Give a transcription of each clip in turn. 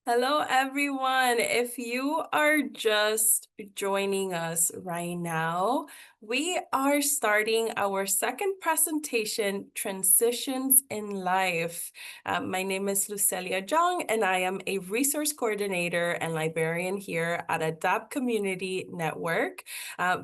Hello, everyone. If you are just joining us right now, we are starting our second presentation, Transitions in Life. My name is Lucelia Jong, and I am a resource coordinator and librarian here at Adapt Community Network.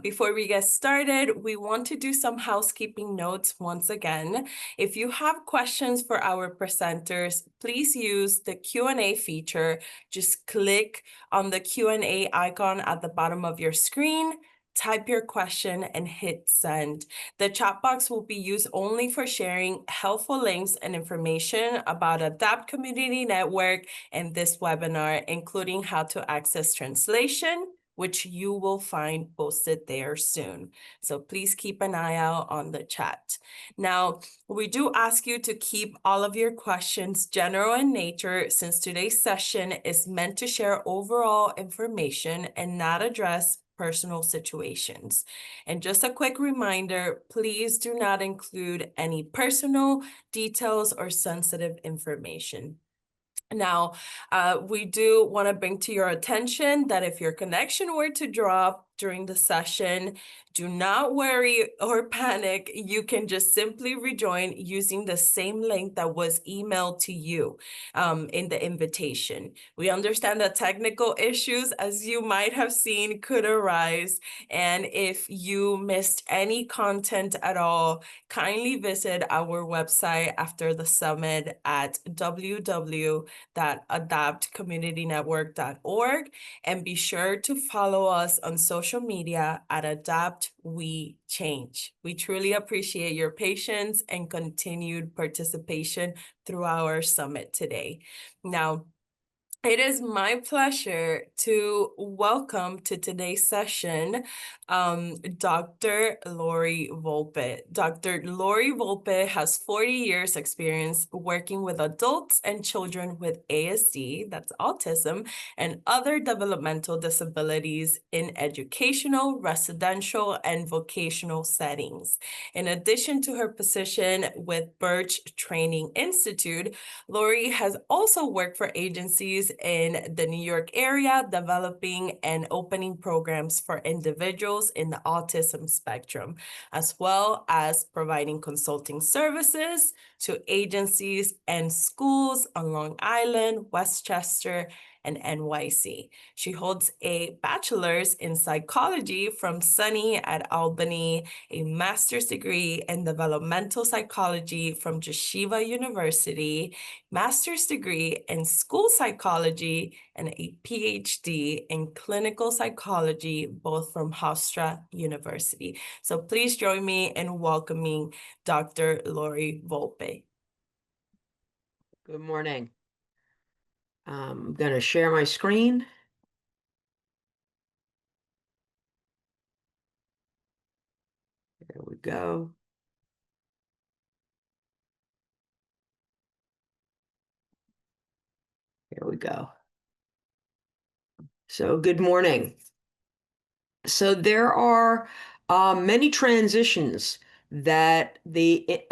Before we get started, we want to do some housekeeping notes once again. If you have questions for our presenters, please use the Q&A feature. Just click on the Q&A icon at the bottom of your screen, type your question, and hit send. The chat box will be used only for sharing helpful links and information about Adapt Community Network and this webinar, including how to access translation, which you will find posted there soon. So please keep an eye out on the chat. Now, we do ask you to keep all of your questions general in nature, since today's session is meant to share overall information and not address personal situations. And just a quick reminder, please do not include any personal details or sensitive information. Now, we do want to bring to your attention that if your connection were to drop during the session, do not worry or panic. You can just simply rejoin using the same link that was emailed to you in the invitation. We understand that technical issues, as you might have seen, could arise. And if you missed any content at all, kindly visit our website after the summit at www.adaptcommunitynetwork.org, and be sure to follow us on social media at Adapt We Change. We truly appreciate your patience and continued participation through our summit today. Now, it is my pleasure to welcome to today's session Dr. Lori Volpe. Dr. Lori Volpe has 40 years experience working with adults and children with ASD, that's autism, and other developmental disabilities in educational, residential, and vocational settings. In addition to her position with Birch Training Institute, Lori has also worked for agencies in the New York area, developing and opening programs for individuals in the autism spectrum, as well as providing consulting services to agencies and schools on Long Island, Westchester, and NYC. She holds a bachelor's in psychology from SUNY at Albany, a master's degree in developmental psychology from Yeshiva University, master's degree in school psychology, and a PhD in clinical psychology, both from Hofstra University. So please join me in welcoming Dr. Lori Volpe. Good morning. I'm going to share my screen. There we go. Here we go. So good morning. So there are many transitions that the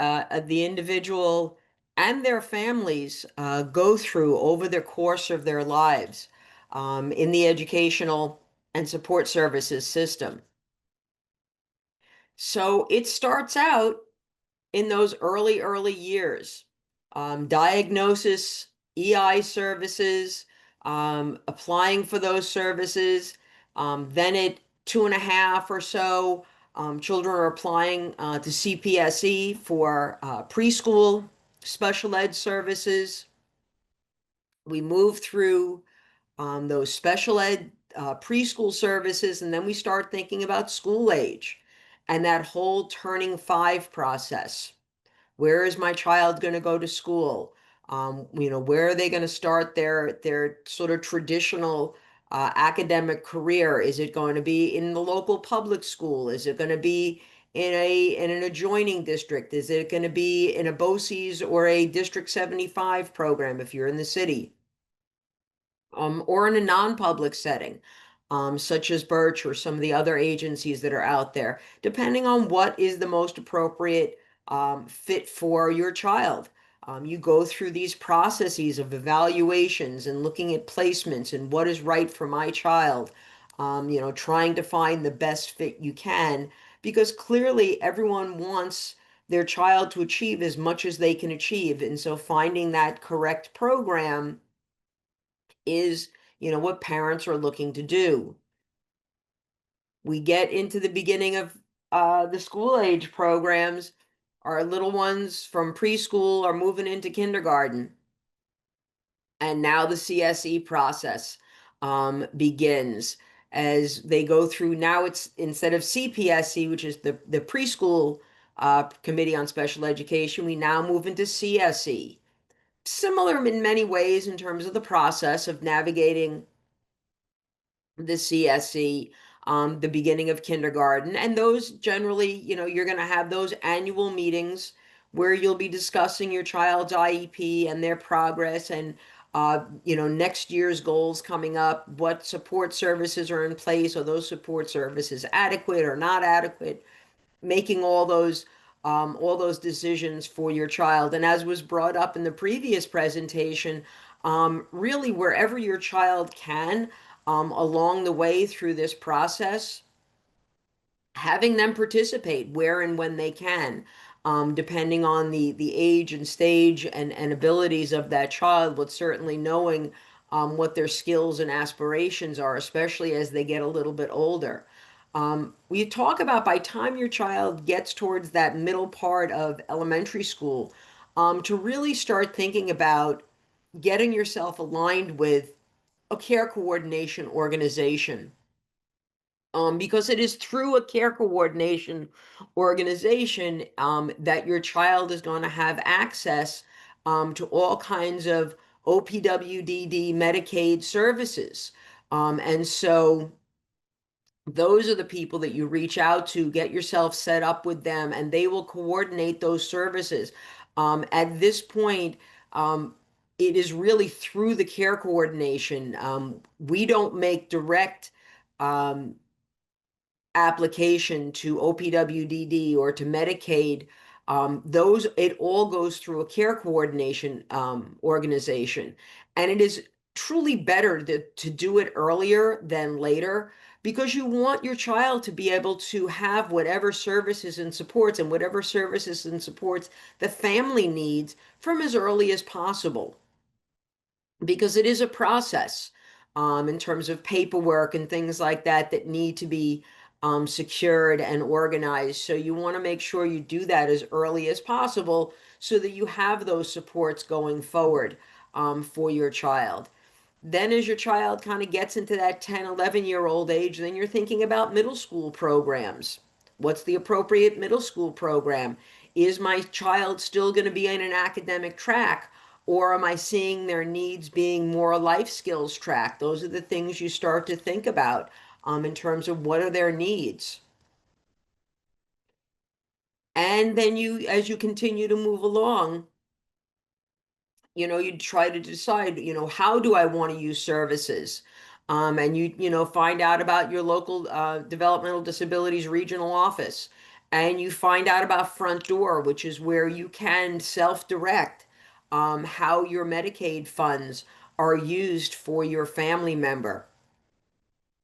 individual and their families go through over the course of their lives in the educational and support services system. So it starts out in those early years. Diagnosis, EI services, applying for those services. Then at 2.5 or so, children are applying to CPSE for preschool special ed services. We move through those special ed preschool services, and then we start thinking about school age and that whole turning 5 process. Where is my child going to go to school? Where are they going to start their sort of traditional academic career? Is it going to be in the local public school? Is it going to be in an adjoining district? Is it going to be in a BOCES or a District 75 program if you're in the city? Or in a non-public setting, such as Birch or some of the other agencies that are out there, depending on what is the most appropriate fit for your child. You go through these processes of evaluations and looking at placements and what is right for my child, trying to find the best fit you can, because clearly everyone wants their child to achieve as much as they can achieve. And so finding that correct program is, what parents are looking to do. We get into the beginning of the school age programs. Our little ones from preschool are moving into kindergarten. And now the CSE process begins as they go through. Now it's instead of CPSE, which is the preschool Committee on Special Education, we now move into CSE. Similar in many ways in terms of the process of navigating the CSE, the beginning of kindergarten. And those generally, you're going to have those annual meetings where you'll be discussing your child's IEP and their progress and, next year's goals coming up, what support services are in place, are those support services adequate or not adequate, making all those decisions for your child. And as was brought up in the previous presentation, really wherever your child can, along the way through this process, having them participate where and when they can, depending on the age and stage and abilities of that child, but certainly knowing what their skills and aspirations are, especially as they get a little bit older. We talk about by time your child gets towards that middle part of elementary school, to really start thinking about getting yourself aligned with a care coordination organization, because it is through a care coordination organization that your child is going to have access to all kinds of OPWDD Medicaid services. And so those are the people that you reach out to, get yourself set up with them, and they will coordinate those services. At this point, it is really through the care coordination. We don't make direct application to OPWDD or to Medicaid. Those it all goes through a care coordination organization, and it is truly better to do it earlier than later, because you want your child to be able to have whatever services and supports the family needs from as early as possible, because it is a process, in terms of paperwork and things like that that need to be secured and organized. So you want to make sure you do that as early as possible so that you have those supports going forward, for your child. Then as your child kind of gets into that 10, 11-year-old age, then you're thinking about middle school programs. What's the appropriate middle school program? Is my child still going to be in an academic track, or am I seeing their needs being more life skills track? Those are the things you start to think about, in terms of what are their needs. And then as you continue to move along, you try to decide, how do I want to use services? And find out about your local developmental disabilities regional office. And you find out about Front Door, which is where you can self-direct how your Medicaid funds are used for your family member.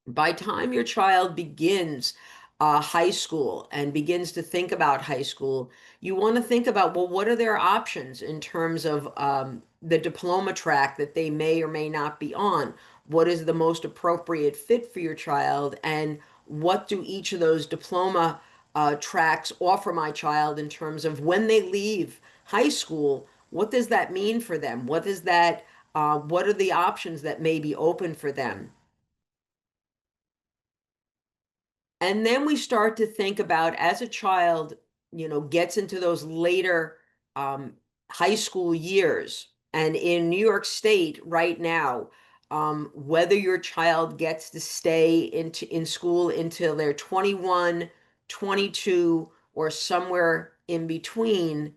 By time your child begins high school and begins to think about high school, you want to think about, well, what are their options in terms of the diploma track that they may or may not be on? What is the most appropriate fit for your child? And what do each of those diploma tracks offer my child in terms of when they leave high school? What does that mean for them? What are the options that may be open for them? And then we start to think about, as a child, gets into those later um, high school years. And in New York State right now, whether your child gets to stay in school until they're 21, 22, or somewhere in between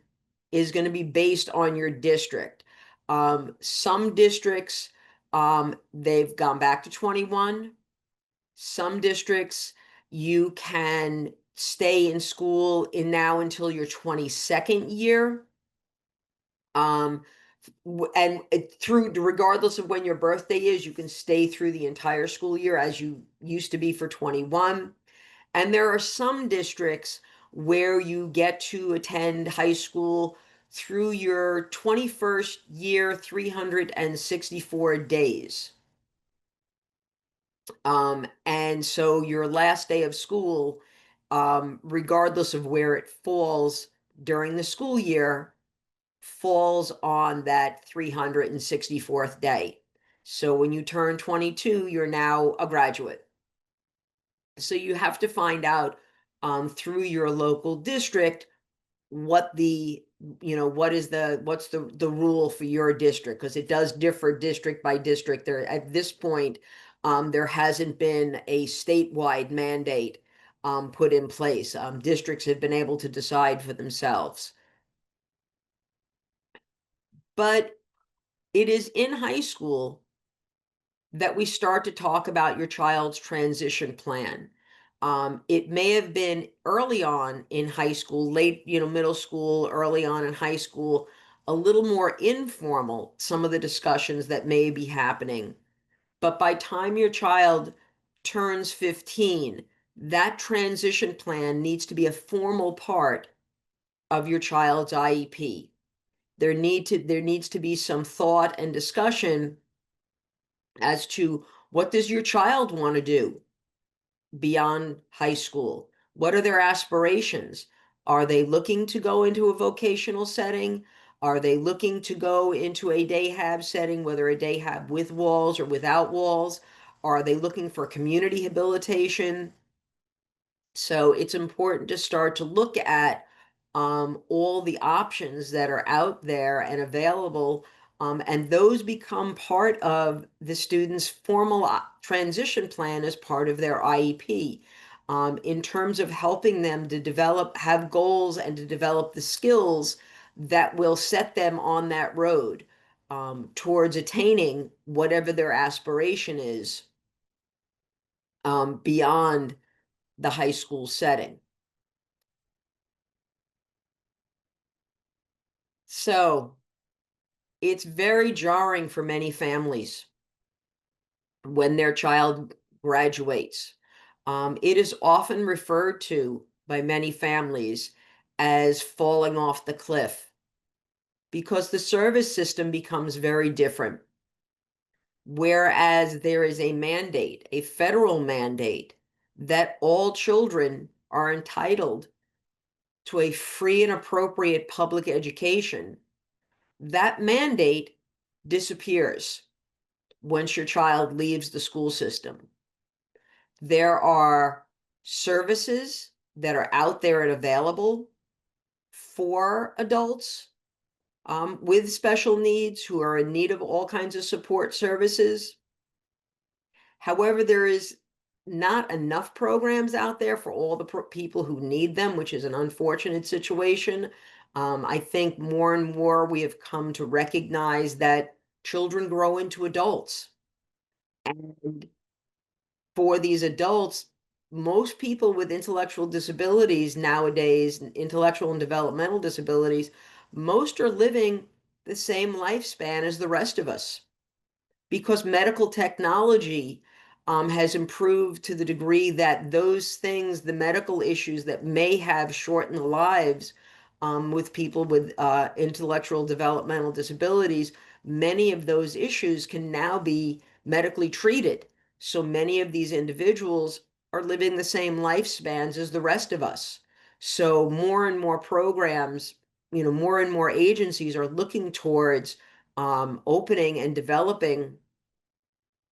is going to be based on your district. Some districts, they've gone back to 21. Some districts, you can stay in school in now until your 22nd year. Um, and through, regardless of when your birthday is, you can stay through the entire school year as you used to be for 21. And there are some districts where you get to attend high school through your 21st year, 364 days. And so your last day of school, regardless of where it falls during the school year, falls on that 364th day. So when you turn 22, you're now a graduate. So you have to find out through your local district what the what's the rule for your district, because it does differ district by district. There at this point, there hasn't been a statewide mandate put in place. Districts have been able to decide for themselves. But it is in high school that we start to talk about your child's transition plan. It may have been early on in high school, late, middle school, early on in high school, a little more informal, some of the discussions that may be happening. But by time your child turns 15, that transition plan needs to be a formal part of your child's IEP. There needs to be some thought and discussion as to what does your child want to do beyond high school? What are their aspirations? Are they looking to go into a vocational setting? Are they looking to go into a day hab setting, whether a day hab with walls or without walls? Are they looking for community habilitation? So it's important to start to look at all the options that are out there and available, and those become part of the student's formal transition plan as part of their IEP. In terms of helping them to develop, have goals, and to develop the skills that will set them on that road towards attaining whatever their aspiration is beyond the high school setting. So it's very jarring for many families when their child graduates. It is often referred to by many families as falling off the cliff because the service system becomes very different. Whereas there is a mandate, a federal mandate, that all children are entitled to a free and appropriate public education, that mandate disappears once your child leaves the school system. There are services that are out there and available for adults with special needs who are in need of all kinds of support services. However, there is not enough programs out there for all the people who need them, which is an unfortunate situation. I think more and more we have come to recognize that children grow into adults. And for these adults, most people with intellectual disabilities nowadays, intellectual and developmental disabilities, most are living the same lifespan as the rest of us because medical technology has improved to the degree that those things, the medical issues that may have shortened the lives with people with intellectual developmental disabilities, many of those issues can now be medically treated. So many of these individuals are living the same lifespans as the rest of us. So more and more programs, more and more agencies are looking towards opening and developing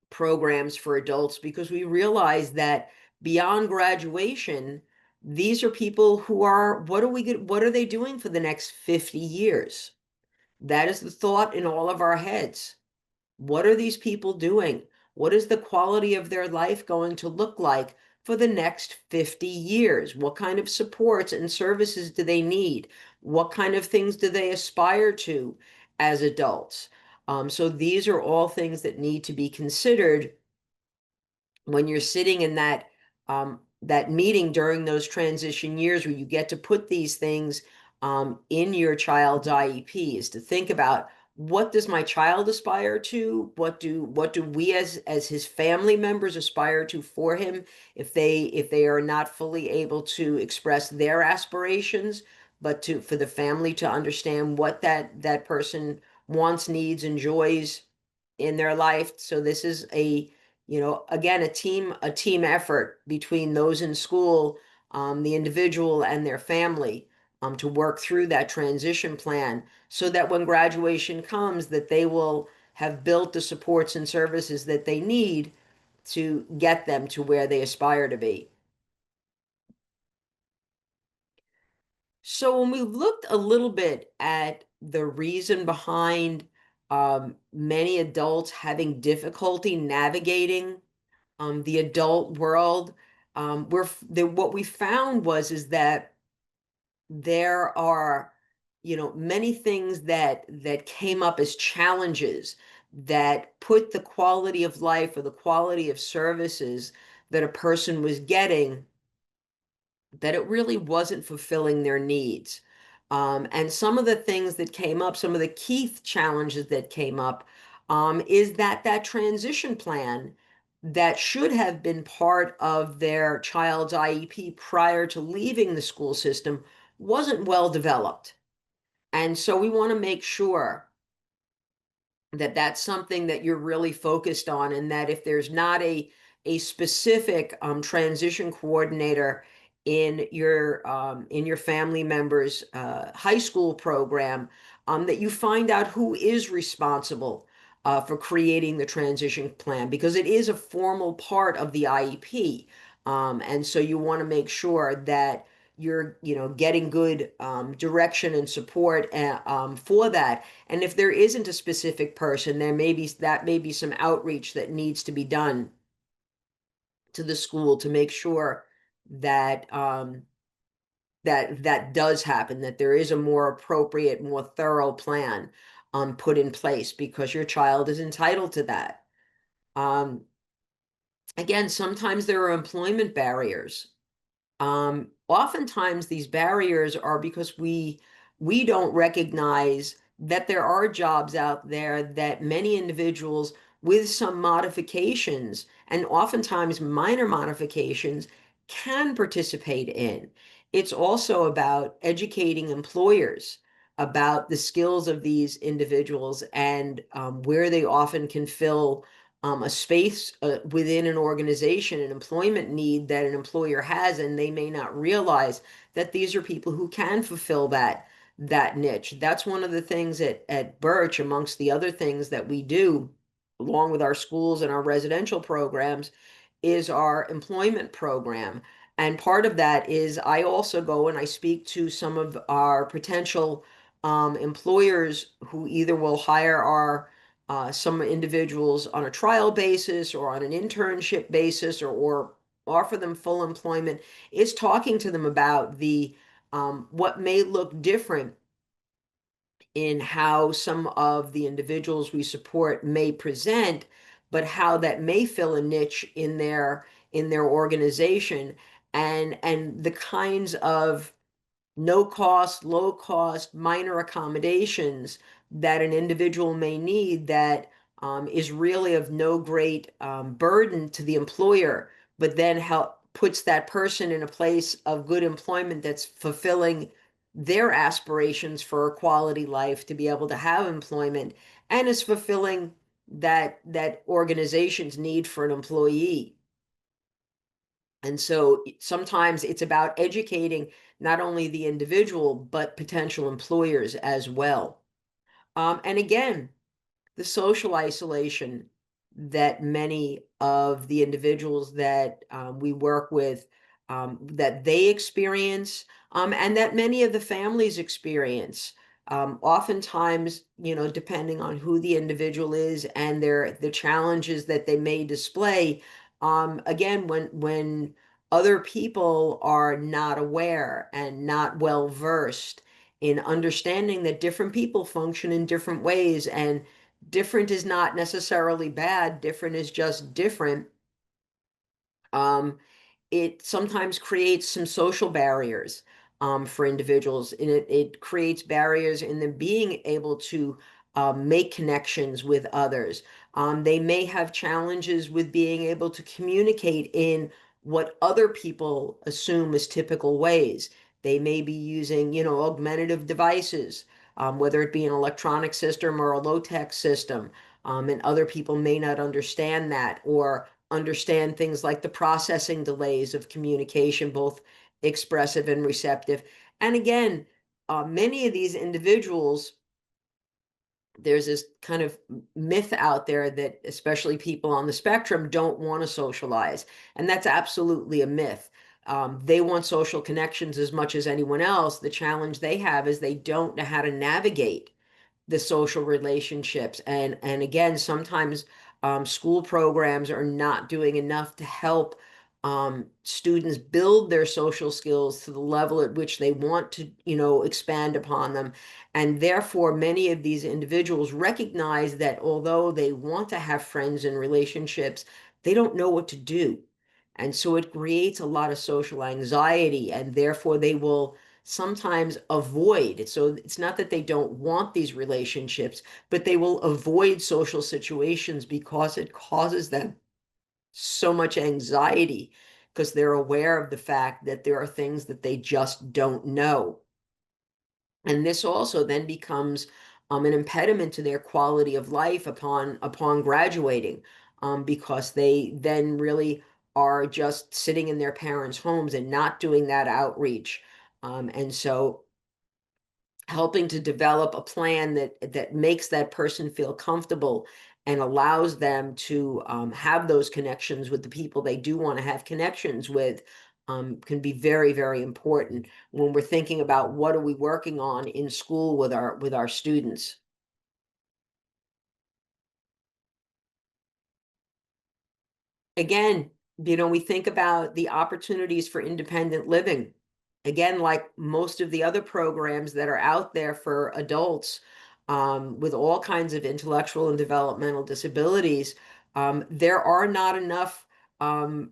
programs for adults because we realize that beyond graduation, these are people who are, what are they doing for the next 50 years? That is the thought in all of our heads. What are these people doing? What is the quality of their life going to look like for the next 50 years? What kind of supports and services do they need? What kind of things do they aspire to as adults? So these are all things that need to be considered when you're sitting in that meeting during those transition years where you get to put these things in your child's IEP is to think about, what does my child aspire to? What do we as his family members aspire to for him, if they are not fully able to express their aspirations, but to for the family to understand what that person wants, needs, enjoys in their life. So this is again, a team effort between those in school, the individual and their family, to work through that transition plan, so that when graduation comes, that they will have built the supports and services that they need to get them to where they aspire to be. So when we looked a little bit at the reason behind many adults having difficulty navigating the adult world, what we found was is that there are, many things that came up as challenges that put the quality of life or the quality of services that a person was getting, that it really wasn't fulfilling their needs. And some of the things that came up, some of the key challenges that came up, is that transition plan that should have been part of their child's IEP prior to leaving the school system wasn't well developed. And so we want to make sure that that's something that you're really focused on, and that if there's not a specific transition coordinator in your family members high school program, that you find out who is responsible for creating the transition plan, because it is a formal part of the IEP. And so you want to make sure that you're getting good direction and support for that. And if there isn't a specific person, there may be some outreach that needs to be done to the school to make sure that that does happen, that there is a more appropriate, more thorough plan put in place, because your child is entitled to that. Um, Again, sometimes there are employment barriers. Oftentimes these barriers are because we don't recognize that there are jobs out there that many individuals with some modifications, and oftentimes minor modifications, can participate in. It's also about educating employers about the skills of these individuals, and where they often can fill a space within an organization, an employment need that an employer has, and they may not realize that these are people who can fulfill that niche. That's one of the things at Birch, amongst the other things that we do, along with our schools and our residential programs, is our employment program. And part of that is I also go and I speak to some of our potential employers who either will hire some individuals on a trial basis or on an internship basis, or offer them full employment, is talking to them about the what may look different in how some of the individuals we support may present, but how that may fill a niche in their organization, and the kinds of no cost, low cost, minor accommodations that an individual may need, that is really of no great burden to the employer, but then help puts that person in a place of good employment that's fulfilling their aspirations for a quality life, to be able to have employment, and is fulfilling that organization's need for an employee. And so sometimes it's about educating not only the individual, but potential employers as well. And again, the social isolation that many of the individuals that we work with, that they experience, and that many of the families experience. Oftentimes, depending on who the individual is and the challenges that they may display, again, when other people are not aware and not well versed in understanding that different people function in different ways, and different is not necessarily bad, different is just different. Um, it sometimes creates some social barriers. for individuals, and it creates barriers in them being able to make connections with others. They may have challenges with being able to communicate in what other people assume as typical ways. They may be using, augmentative devices, whether it be an electronic system or a low-tech system, and other people may not understand that or understand things like the processing delays of communication, both expressive and receptive. And again, many of these individuals, there's this kind of myth out there that especially people on the spectrum don't want to socialize. And that's absolutely a myth. They want social connections as much as anyone else. The challenge they have is they don't know how to navigate the social relationships. And again, sometimes school programs are not doing enough to help students build their social skills to the level at which they want to, expand upon them. And therefore, many of these individuals recognize that although they want to have friends and relationships, they don't know what to do. And so it creates a lot of social anxiety, and therefore they will sometimes avoid. So it's not that they don't want these relationships, but they will avoid social situations because it causes them so much anxiety because they're aware of the fact that there are things that they just don't know. And this also then becomes an impediment to their quality of life upon graduating, because they then really are just sitting in their parents' homes and not doing that outreach. And so helping to develop a plan that makes that person feel comfortable and allows them to have those connections with the people they do want to have connections with, can be very, very important when we're thinking about what are we working on in school with our students. Again, we think about the opportunities for independent living. Again, like most of the other programs that are out there for adults, with all kinds of intellectual and developmental disabilities, there are not enough um,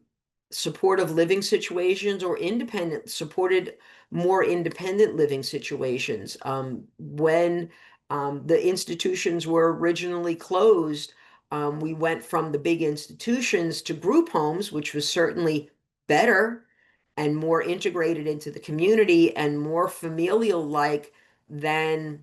supportive living situations or more independent living situations. When the institutions were originally closed, we went from the big institutions to group homes, which was certainly better and more integrated into the community and more familial like than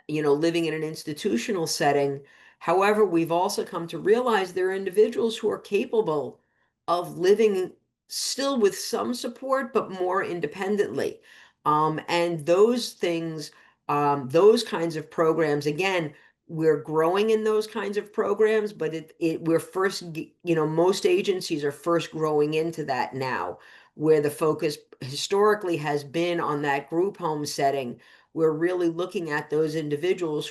living in an institutional setting. However, we've also come to realize there are individuals who are capable of living still with some support, but more independently. And those kinds of programs, again, we're growing in those kinds of programs, but we're first, most agencies are first growing into that now, where the focus historically has been on that group home setting. We're really looking at those individuals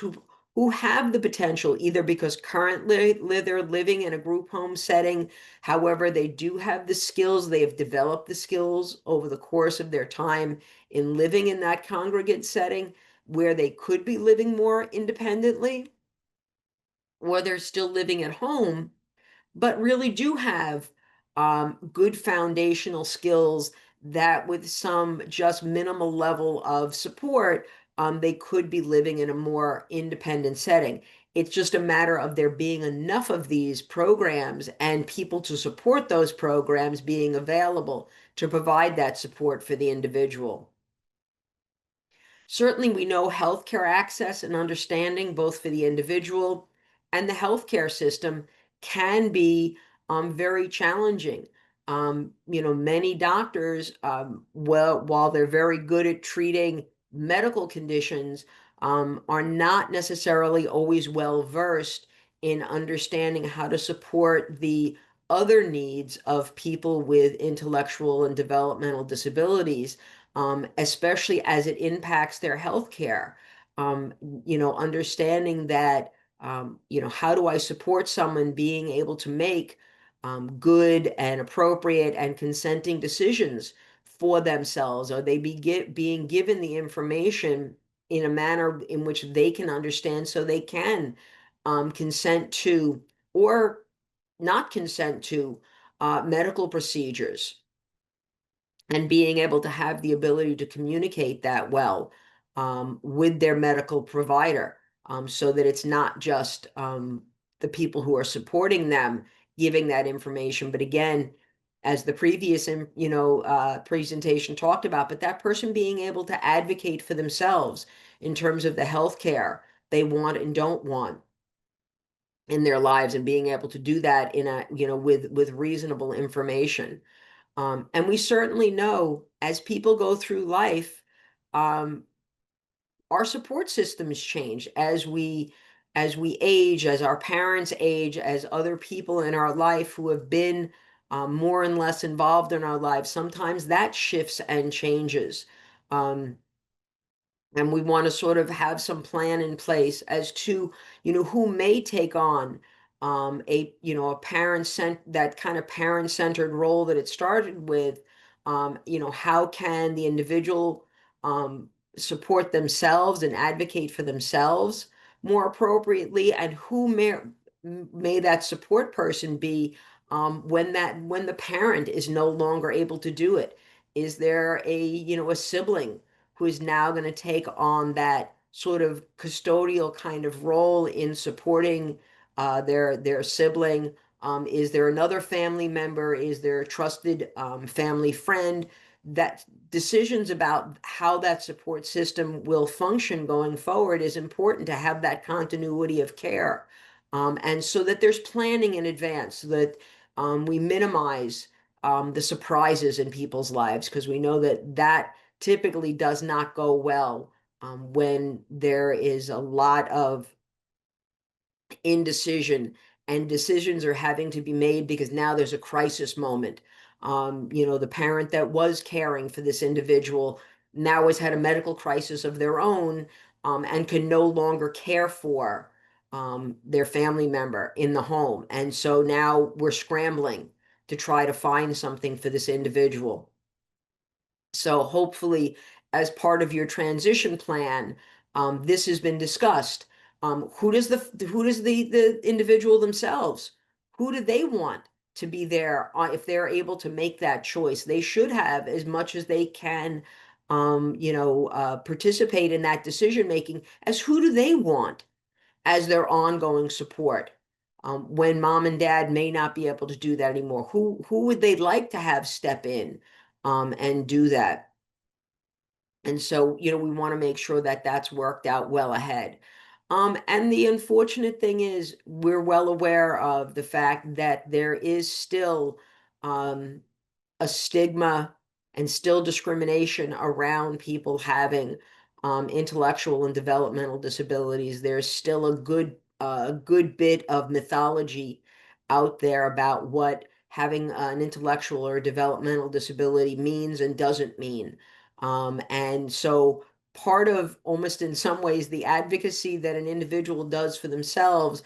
who have the potential, either because currently they're living in a group home setting. However, they do have the skills, they have developed the skills over the course of their time in living in that congregate setting where they could be living more independently, or they're still living at home but really do have good foundational skills that with some just minimal level of support, they could be living in a more independent setting. It's just a matter of there being enough of these programs and people to support those programs being available to provide that support for the individual. Certainly, we know healthcare access and understanding, both for the individual and the healthcare system, can be very challenging. Many doctors, well, while they're very good at treating medical conditions, are not necessarily always well versed in understanding how to support the other needs of people with intellectual and developmental disabilities, especially as it impacts their health care. Understanding that, how do I support someone being able to make good and appropriate and consenting decisions for themselves? Are they being given the information in a manner in which they can understand so they can consent to or not consent to medical procedures? and being able to have the ability to communicate that well with their medical provider, so that it's not just the people who are supporting them giving that information, but again, as the previous presentation talked about, but that person being able to advocate for themselves in terms of the health care they want and don't want in their lives, and being able to do that in a with reasonable information. And we certainly know as people go through life, um, our support systems change as we age, as our parents age, as other people in our life who have been more and less involved in our lives. Sometimes that shifts and changes. Um, and we want to sort of have some plan in place as to who may take on a that kind of parent centered role that it started with. How can the individual um, support themselves and advocate for themselves more appropriately, and who may that support person be when the parent is no longer able to do it? Is there a sibling who is now going to take on that sort of custodial kind of role in supporting their sibling? Is there another family member? Is there a trusted family friend? That decisions about how that support system will function going forward is important to have that continuity of care. And so that there's planning in advance, so that we minimize the surprises in people's lives, because we know that typically does not go well when there is a lot of indecision and decisions are having to be made because now there's a crisis moment. The parent that was caring for this individual now has had a medical crisis of their own, and can no longer care for their family member in the home. And so now we're scrambling to try to find something for this individual. So hopefully, as part of your transition plan, this has been discussed. Who does the individual themselves? Who do they want to be there if they're able to make that choice? They should have as much as they can, participate in that decision making as who do they want as their ongoing support. When mom and dad may not be able to do that anymore, who would they like to have step in and do that? And so, we want to make sure that that's worked out well ahead. And the unfortunate thing is, we're well aware of the fact that there is still um, a stigma and still discrimination around people having intellectual and developmental disabilities. There's still a good bit of mythology out there about what having an intellectual or developmental disability means and doesn't mean. And so part of, almost in some ways, the advocacy that an individual does for themselves,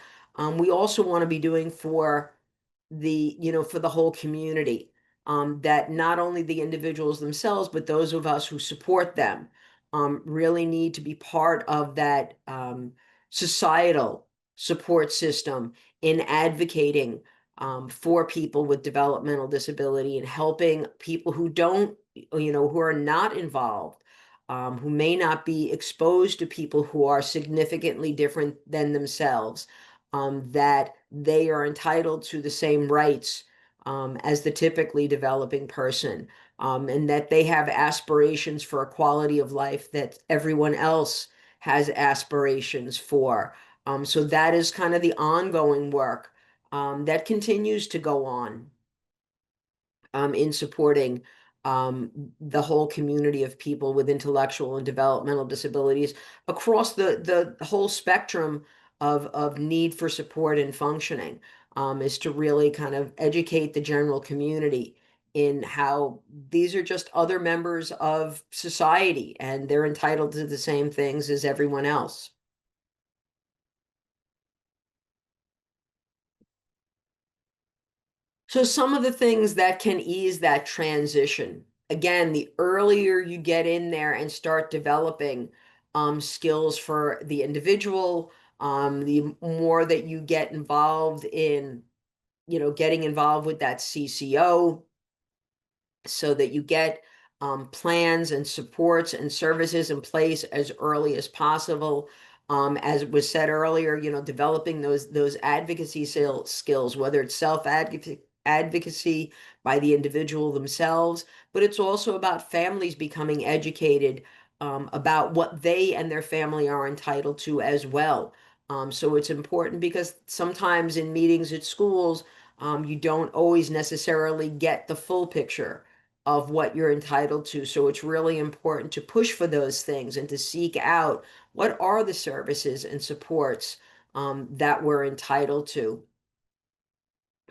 we also want to be doing for the whole community, that not only the individuals themselves, but those of us who support them really need to be part of that societal support system in advocating for people with developmental disability, and helping people who don't, who are not involved, who may not be exposed to people who are significantly different than themselves, that they are entitled to the same rights as the typically developing person, and that they have aspirations for a quality of life that everyone else has aspirations for. So that is kind of the ongoing work that continues to go on in supporting the whole community of people with intellectual and developmental disabilities across the whole spectrum of need for support and functioning, is to really kind of educate the general community in how these are just other members of society and they're entitled to the same things as everyone else. So some of the things that can ease that transition, again, the earlier you get in there and start developing skills for the individual, the more that you get involved in, getting involved with that CCO, so that you get plans and supports and services in place as early as possible. As was said earlier, developing those advocacy skills, whether it's advocacy by the individual themselves, but it's also about families becoming educated about what they and their family are entitled to as well. So it's important because sometimes in meetings at schools, you don't always necessarily get the full picture of what you're entitled to. So it's really important to push for those things and to seek out what are the services and supports that we're entitled to.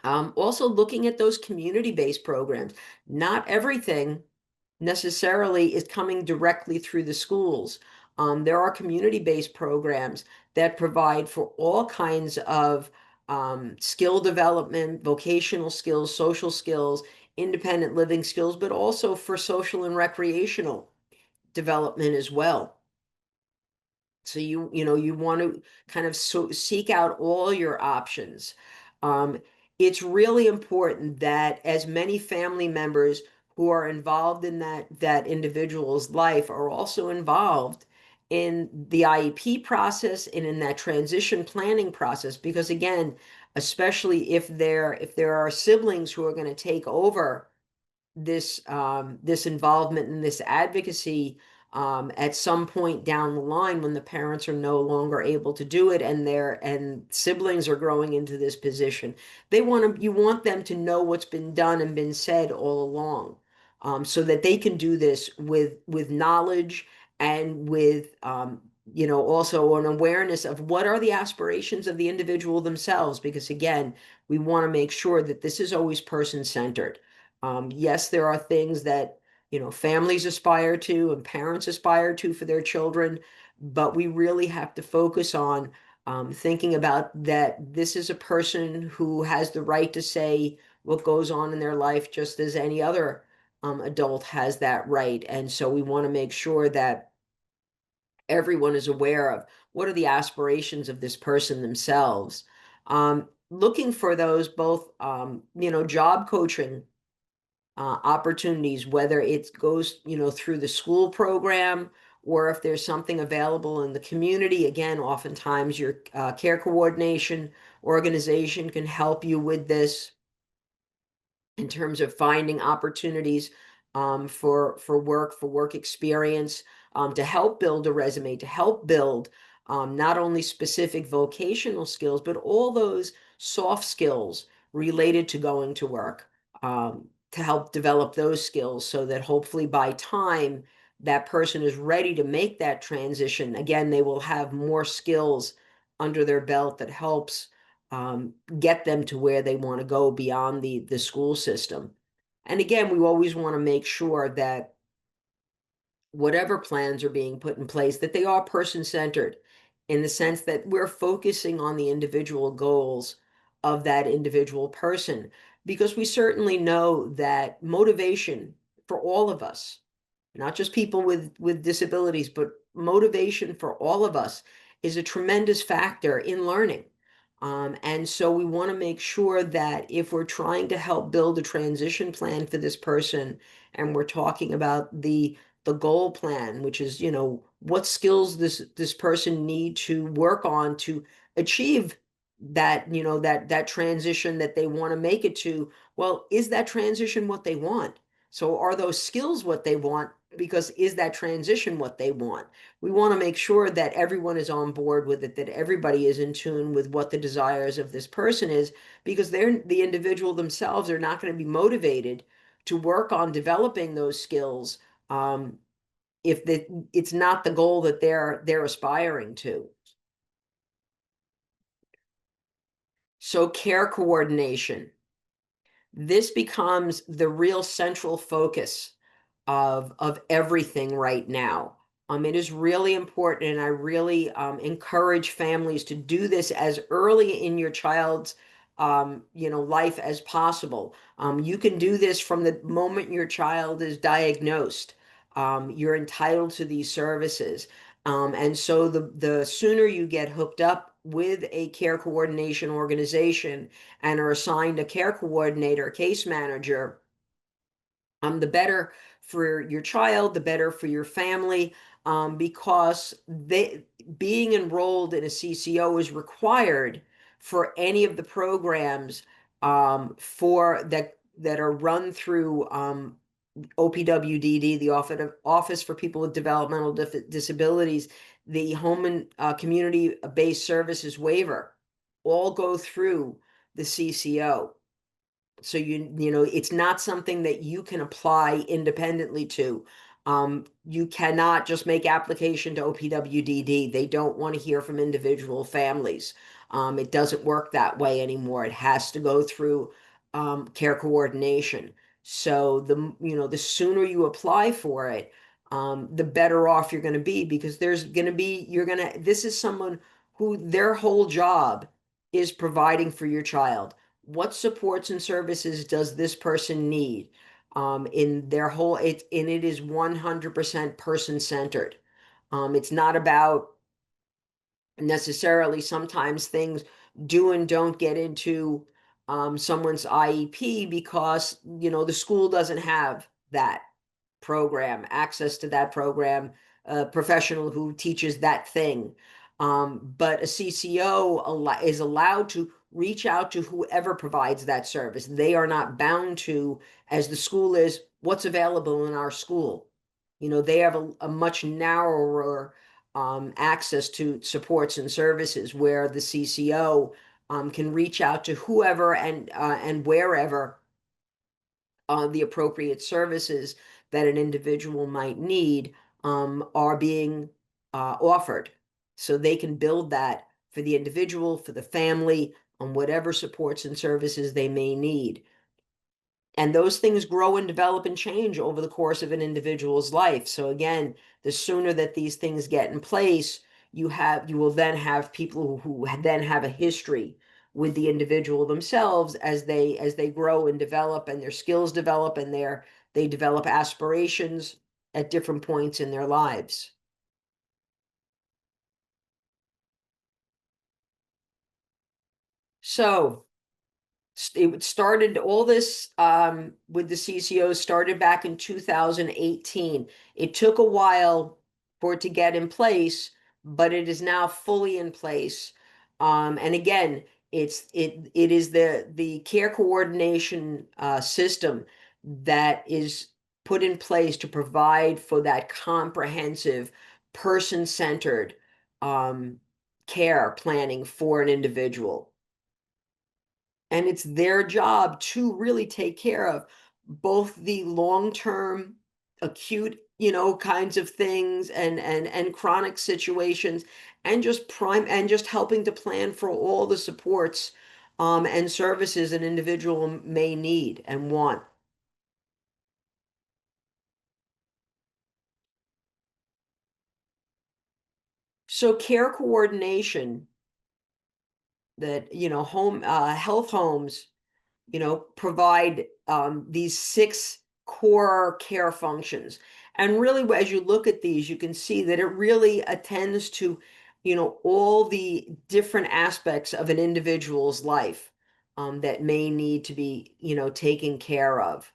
Also looking at those community-based programs. Not everything necessarily is coming directly through the schools. There are community-based programs that provide for all kinds of skill development, vocational skills, social skills, independent living skills, but also for social and recreational development as well. So you want to kind of seek out all your options. Um, it's really important that as many family members who are involved in that individual's life are also involved in the IEP process and in that transition planning process. Because again, especially if there are siblings who are going to take over this involvement and this advocacy at some point down the line when the parents are no longer able to do it and their siblings are growing into this position. You want them to know what's been done and been said all along, so that they can do this with knowledge and with also an awareness of what are the aspirations of the individual themselves, because again, we want to make sure that this is always person-centered. Yes, there are things that, families aspire to and parents aspire to for their children, but we really have to focus on thinking about that this is a person who has the right to say what goes on in their life just as any other adult has that right. And so we want to make sure that everyone is aware of what are the aspirations of this person themselves. Looking for those both, job coaching opportunities, whether it goes, through the school program or if there's something available in the community. Again, oftentimes your care coordination organization can help you with this in terms of finding opportunities for work experience, to help build a resume, to help build not only specific vocational skills, but all those soft skills related to going to work, to help develop those skills so that hopefully by time that person is ready to make that transition, again, they will have more skills under their belt that helps get them to where they want to go beyond the school system. And again, we always want to make sure that whatever plans are being put in place, that they are person-centered in the sense that we're focusing on the individual goals of that individual person. Because we certainly know that motivation for all of us, not just people with disabilities, but motivation for all of us is a tremendous factor in learning. And so we want to make sure that if we're trying to help build a transition plan for this person, and we're talking about the goal plan, which is, what skills this person need to work on to achieve that transition that they want to make it to. Well, is that transition what they want? So are those skills what they want? Because is that transition what they want? We want to make sure that everyone is on board with it, that everybody is in tune with what the desires of this person is, because the individual themselves are not going to be motivated to work on developing those skills if it's not the goal that they're aspiring to. So care coordination. This becomes the real central focus of everything right now. It is really important, and I really encourage families to do this as early in your child's life as possible. You can do this from the moment your child is diagnosed. You're entitled to these services. And so the sooner you get hooked up with a care coordination organization and are assigned a care coordinator, case manager, the better for your child, the better for your family, because being enrolled in a CCO is required for any of the programs for that are run through OPWDD, the Office for People with Developmental Disabilities, the Home and Community-Based Services Waiver, all go through the CCO. So you know, it's not something that you can apply independently to. You cannot just make application to OPWDD. They don't want to hear from individual families. It doesn't work that way anymore. It has to go through care coordination. So the sooner you apply for it, the better off you're going to be, because this is someone who their whole job is providing for your child. What supports and services does this person need? In their whole, it is 100% person centered. It's not about necessarily, sometimes things do and don't get into someone's IEP because, the school doesn't have that program, access to that program, a professional who teaches that thing. But a CCO is allowed to reach out to whoever provides that service. They are not bound to, as the school is, what's available in our school. They have a much narrower access to supports and services, where the CCO can reach out to whoever and wherever the appropriate services that an individual might need are being offered. So they can build that for the individual, for the family, on whatever supports and services they may need. And those things grow and develop and change over the course of an individual's life. So again, the sooner that these things get in place, you will then have people who then have a history with the individual themselves as they grow and develop, and their skills develop, and they develop aspirations at different points in their lives. So it started, all this with the CCO started back in 2018. It took a while for it to get in place, but it is now fully in place. And again, it is the care coordination system that is put in place to provide for that comprehensive, person-centered care planning for an individual. And it's their job to really take care of both the long-term acute, kinds of things, and chronic situations, and just helping to plan for all the supports and services an individual may need and want. So care coordination, that home health homes provide these 6 core care functions. And really, as you look at these, you can see that it really attends to, all the different aspects of an individual's life that may need to be, taken care of.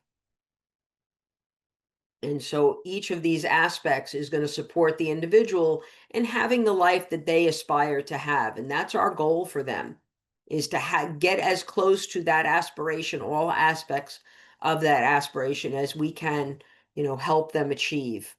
And so each of these aspects is going to support the individual in having the life that they aspire to have. And that's our goal for them, is to get as close to that aspiration, all aspects of that aspiration, as we can, help them achieve.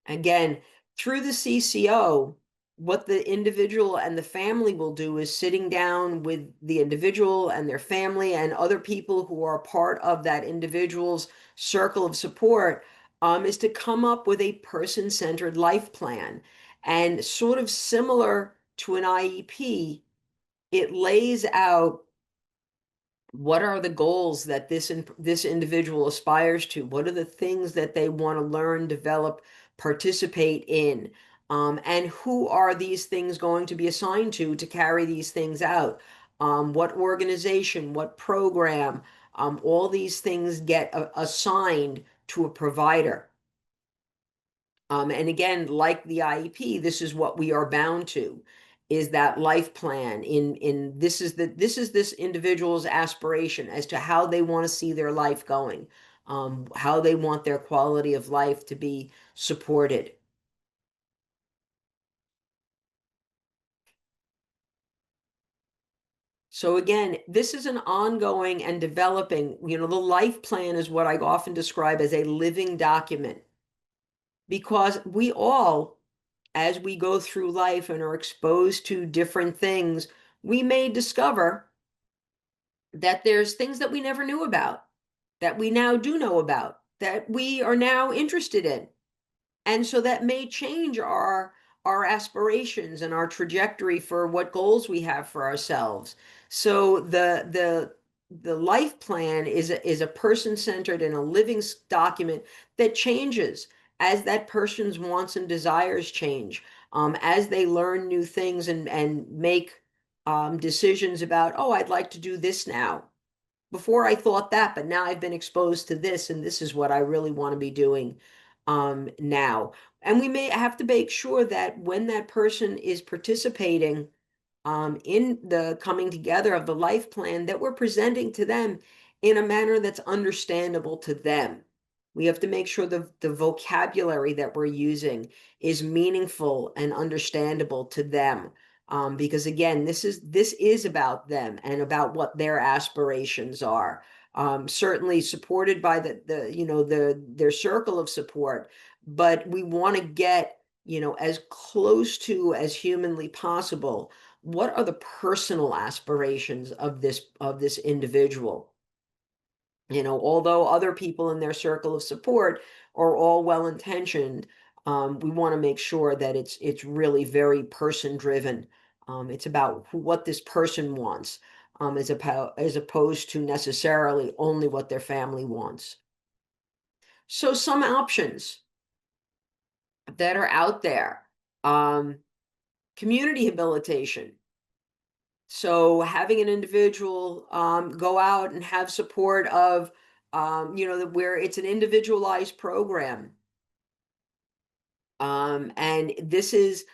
Again, through the CCO, what the individual and the family will do is sitting down with the individual and their family and other people who are part of that individual's circle of support, is to come up with a person-centered life plan. And sort of similar to an IEP, it lays out what are the goals that this individual aspires to? What are the things that they want to learn, develop, participate in? And who are these things going to be assigned to carry these things out? What organization, what program? All these things get assigned to a provider. And again, like the IEP, this is what we are bound to. is that life plan in this individual's aspiration as to how they want to see their life going, how they want their quality of life to be supported. So again, this is an ongoing and developing, the life plan is what I often describe as a living document, because we all, as we go through life and are exposed to different things, we may discover that there's things that we never knew about, that we now do know about, that we are now interested in. And so that may change our aspirations and our trajectory for what goals we have for ourselves. So the life plan is a person-centered and a living document that changes as that person's wants and desires change, as they learn new things and make decisions about, oh, I'd like to do this now. Before I thought that, but now I've been exposed to this, and this is what I really want to be doing now. And we may have to make sure that when that person is participating in the coming together of the life plan, that we're presenting to them in a manner that's understandable to them. We have to make sure the vocabulary that we're using is meaningful and understandable to them. Because again, this is about them and about what their aspirations are. Certainly supported by their circle of support, but we want to get as close to as humanly possible what are the personal aspirations of this individual. Although other people in their circle of support are all well intentioned, we want to make sure that it's really very person driven. It's about what this person wants, as opposed to necessarily only what their family wants. So some options that are out there: community habilitation. So having an individual go out and have support of, where it's an individualized program. And this is,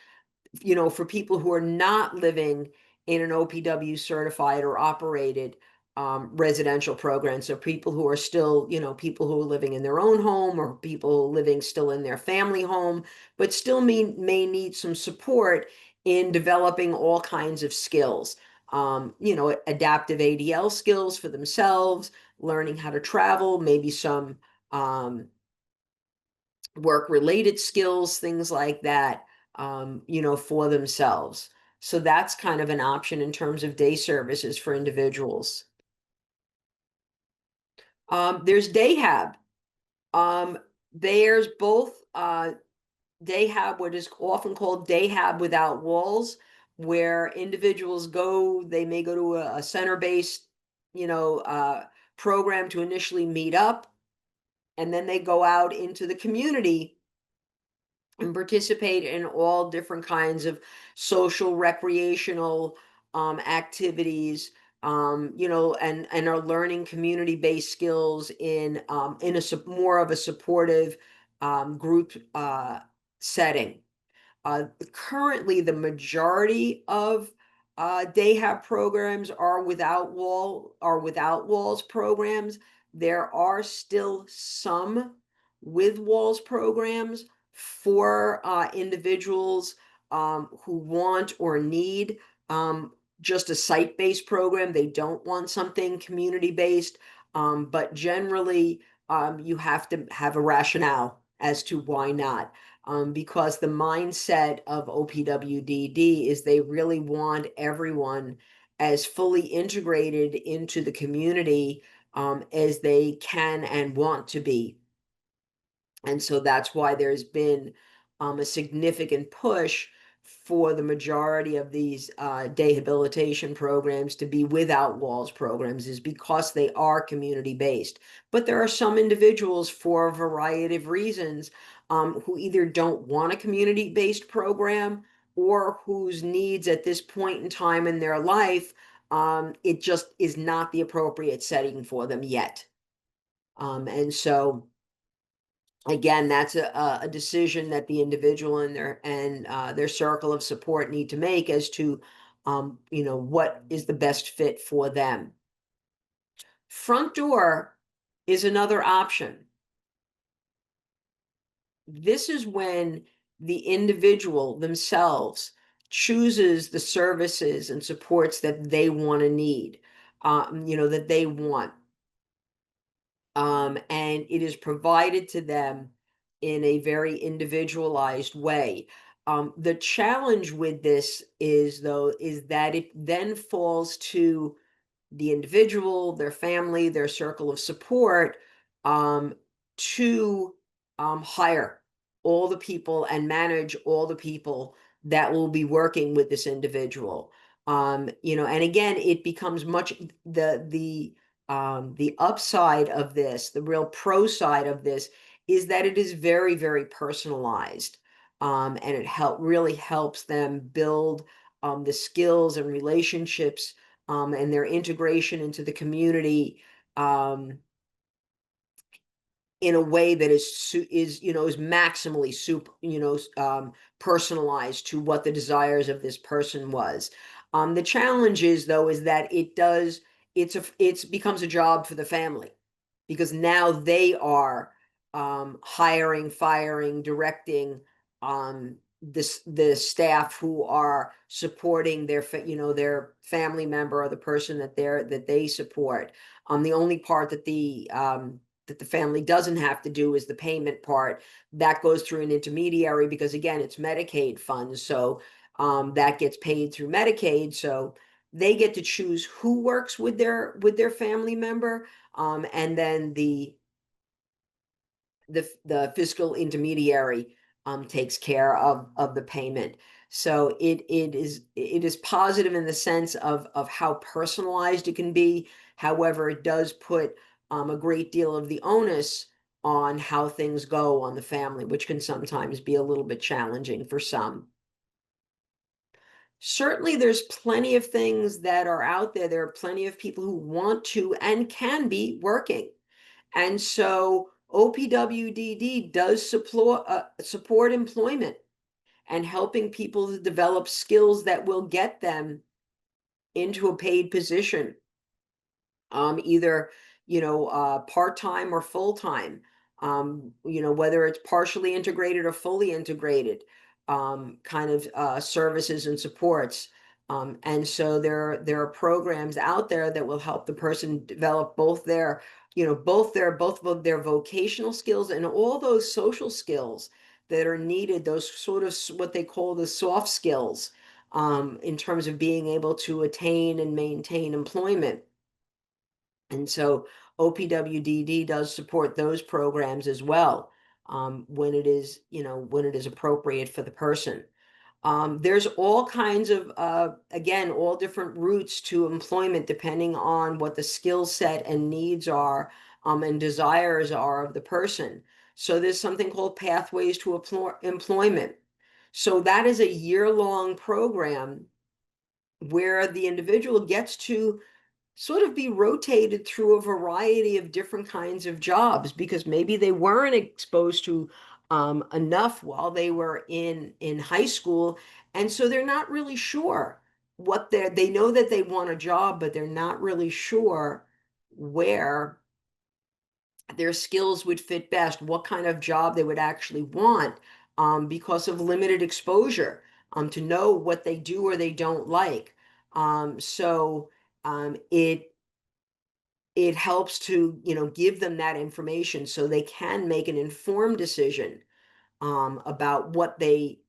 for people who are not living in an OPW certified or operated residential program. So people who are still, people who are living in their own home, or people living still in their family home, but still may need some support in developing all kinds of skills. Adaptive ADL skills for themselves, learning how to travel, maybe some work-related skills, things like that, for themselves. So that's kind of an option in terms of day services for individuals. There's Dayhab. There's both Dayhab, what is often called Dayhab without walls, where individuals they may go to a center-based, program to initially meet up, and then they go out into the community and participate in all different kinds of social, recreational activities, and are learning community-based skills in more of a supportive group setting. Currently, the majority of day have programs are without walls programs. There are still some with walls programs for individuals who want or need just a site-based program. They don't want something community-based, but generally you have to have a rationale as to why not. Because the mindset of OPWDD is they really want everyone as fully integrated into the community as they can and want to be. And so that's why there's been a significant push for the majority of these day habilitation programs to be without walls programs, is because they are community based. But there are some individuals, for a variety of reasons, who either don't want a community based program, or whose needs at this point in time in their life, it just is not the appropriate setting for them yet. And so Again, that's a decision that the individual and their circle of support need to make as to what is the best fit for them. Front door is another option. This is when the individual themselves chooses the services and supports that they want to need, that they want. And it is provided to them in a very individualized way. The challenge with this is, though, is that it then falls to the individual, their family, their circle of support, to hire all the people and manage all the people that will be working with this individual. And again, it becomes much the upside of this, the real pro side of this, is that it is very, very personalized. And it really helps them build the skills and relationships and their integration into the community um, in a way that is maximally personalized to what the desires of this person was. The challenge is, though, is that it's becomes a job for the family, because now they are hiring, firing, directing the staff who are supporting their family member or the person that they support. The only part that the family doesn't have to do is the payment part. That goes through an intermediary, because again, it's Medicaid funds, so that gets paid through Medicaid. So they get to choose who works with their family member, and then the fiscal intermediary takes care of the payment. So it is positive in the sense of how personalized it can be. However, it does put a great deal of the onus on how things go on the family, which can sometimes be a little bit challenging for some. Certainly, there's plenty of things that are out there. There are plenty of people who want to and can be working. And so OPWDD does support employment and helping people to develop skills that will get them into a paid position, either part-time or full-time, whether it's partially integrated or fully integrated kind of services and supports. And so there are programs out there that will help the person develop both of their vocational skills and all those social skills that are needed, those sort of what they call the soft skills, in terms of being able to attain and maintain employment. And so OPWDD does support those programs as well, when it is appropriate for the person. There's all kinds of, again, all different routes to employment depending on what the skill set and needs are, and desires are of the person. So there's something called Pathways to Employment. So that is a year-long program where the individual gets to sort of be rotated through a variety of different kinds of jobs, because maybe they weren't exposed to enough while they were in high school, and so they're not really sure they know that they want a job, but they're not really sure where their skills would fit best, what kind of job they would actually want, because of limited exposure, to know what they do or they don't like. So it helps to give them that information so they can make an informed decision about what they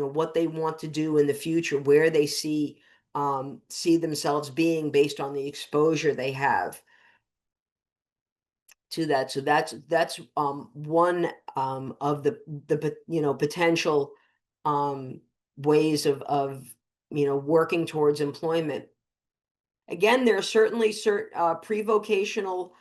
want to do in the future, where they see themselves being based on the exposure they have to that. So that's one of the potential um, ways of working towards employment. Again, there are certainly pre-vocational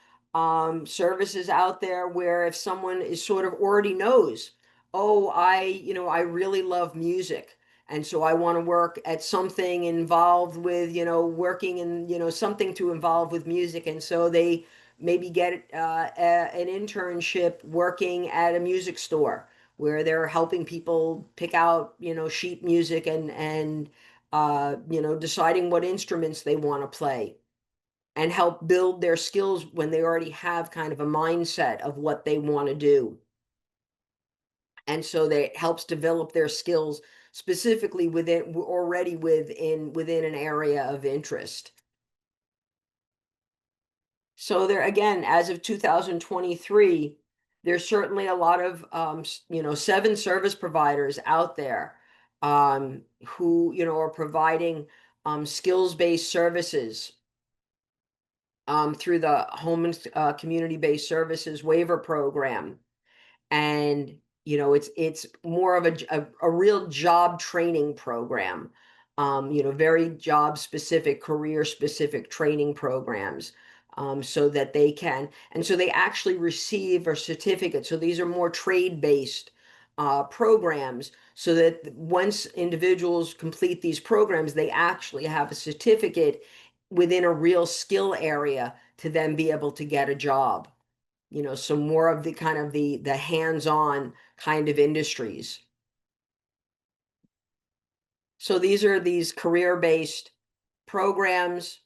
services out there where if someone is sort of already knows, oh, I really love music. And so I want to work at something involved with, working in, something to involve with music. And so they maybe get an internship working at a music store where they're helping people pick out, sheet music and deciding what instruments they want to play and help build their skills when they already have kind of a mindset of what they want to do. And so that helps develop their skills specifically within an area of interest. So there again, as of 2023, there's certainly a lot of 7 service providers out there who are providing skills-based services through the Home and Community-Based Services Waiver Program. And it's more of a real job training program, very job specific, career specific training programs, so that they can, and so they actually receive a certificate. So these are more trade based programs, so that once individuals complete these programs, they actually have a certificate within a real skill area to then be able to get a job. So more of the kind of the hands-on kind of industries. So these are these career-based programs,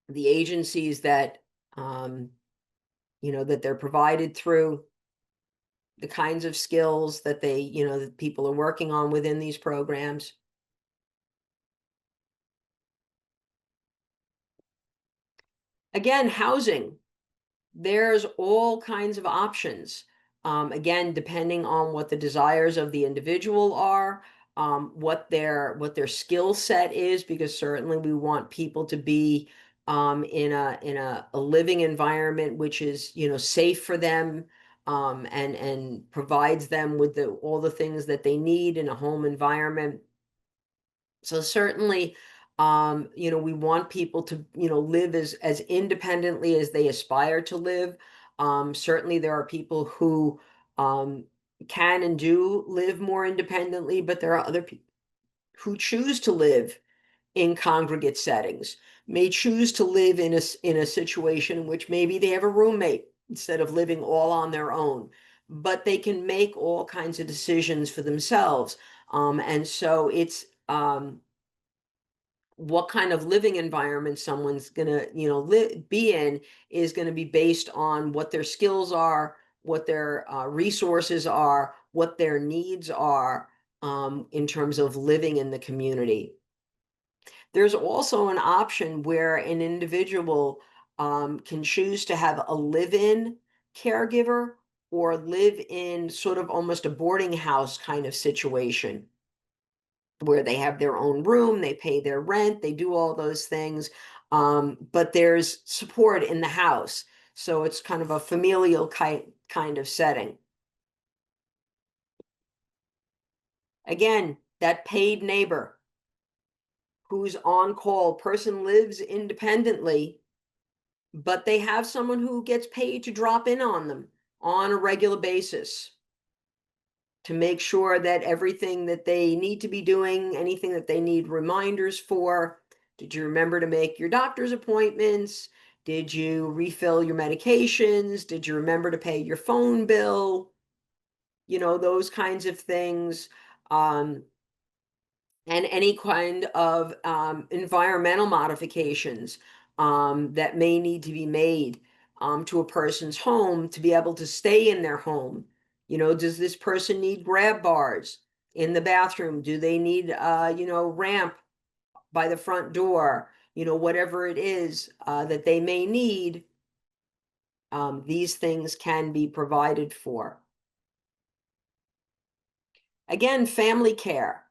the agencies that that they're provided through, the kinds of skills that that people are working on within these programs. Again, housing. There's all kinds of options. Again, depending on what the desires of the individual are, what their skill set is, because certainly we want people to be in a living environment which is safe for them, and provides them with all the things that they need in a home environment. So certainly, we want people to, live as independently as they aspire to live. Certainly, there are people who um, can and do live more independently, but there are other people who choose to live in congregate settings, may choose to live in a situation in which maybe they have a roommate instead of living all on their own, but they can make all kinds of decisions for themselves. And so it's what kind of living environment someone's gonna, be in is gonna be based on what their skills are, what their resources are, what their needs are, in terms of living in the community. There's also an option where an individual can choose to have a live-in caregiver or live in sort of almost a boarding house kind of situation where they have their own room, they pay their rent, they do all those things, but there's support in the house. So it's kind of a familial kind of setting. Again, that paid neighbor who's on call, person lives independently, but they have someone who gets paid to drop in on them on a regular basis to make sure that everything that they need to be doing, anything that they need reminders for. Did you remember to make your doctor's appointments? Did you refill your medications? Did you remember to pay your phone bill? Those kinds of things. And any kind of environmental modifications that may need to be made to a person's home to be able to stay in their home. Does this person need grab bars in the bathroom? Do they need, ramp by the front door? Whatever it is that they may need, these things can be provided for. Again, family care,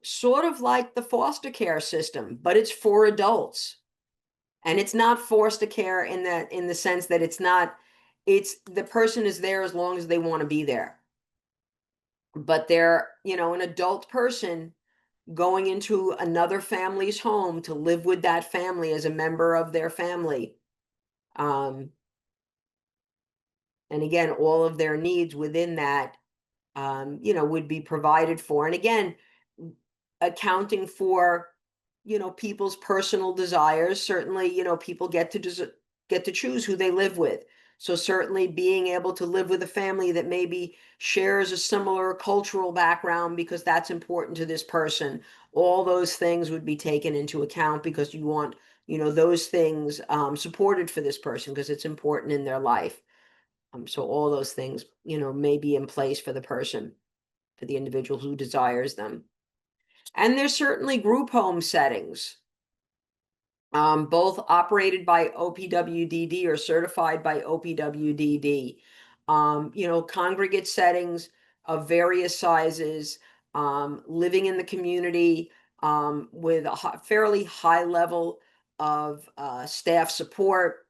sort of like the foster care system, but it's for adults. And it's not foster care in the sense that it's the person is there as long as they want to be there. But they're, an adult person going into another family's home to live with that family as a member of their family. Um, and again, all of their needs within that, would be provided for. And again, accounting for, people's personal desires. Certainly, people get to get to choose who they live with. So certainly being able to live with a family that maybe shares a similar cultural background because that's important to this person. All those things would be taken into account because you want, those things supported for this person because it's important in their life. So all those things, may be in place for the person, for the individual who desires them. And there's certainly group home settings, both operated by OPWDD or certified by OPWDD. Congregate settings of various sizes, living in the community with a fairly high level of staff support,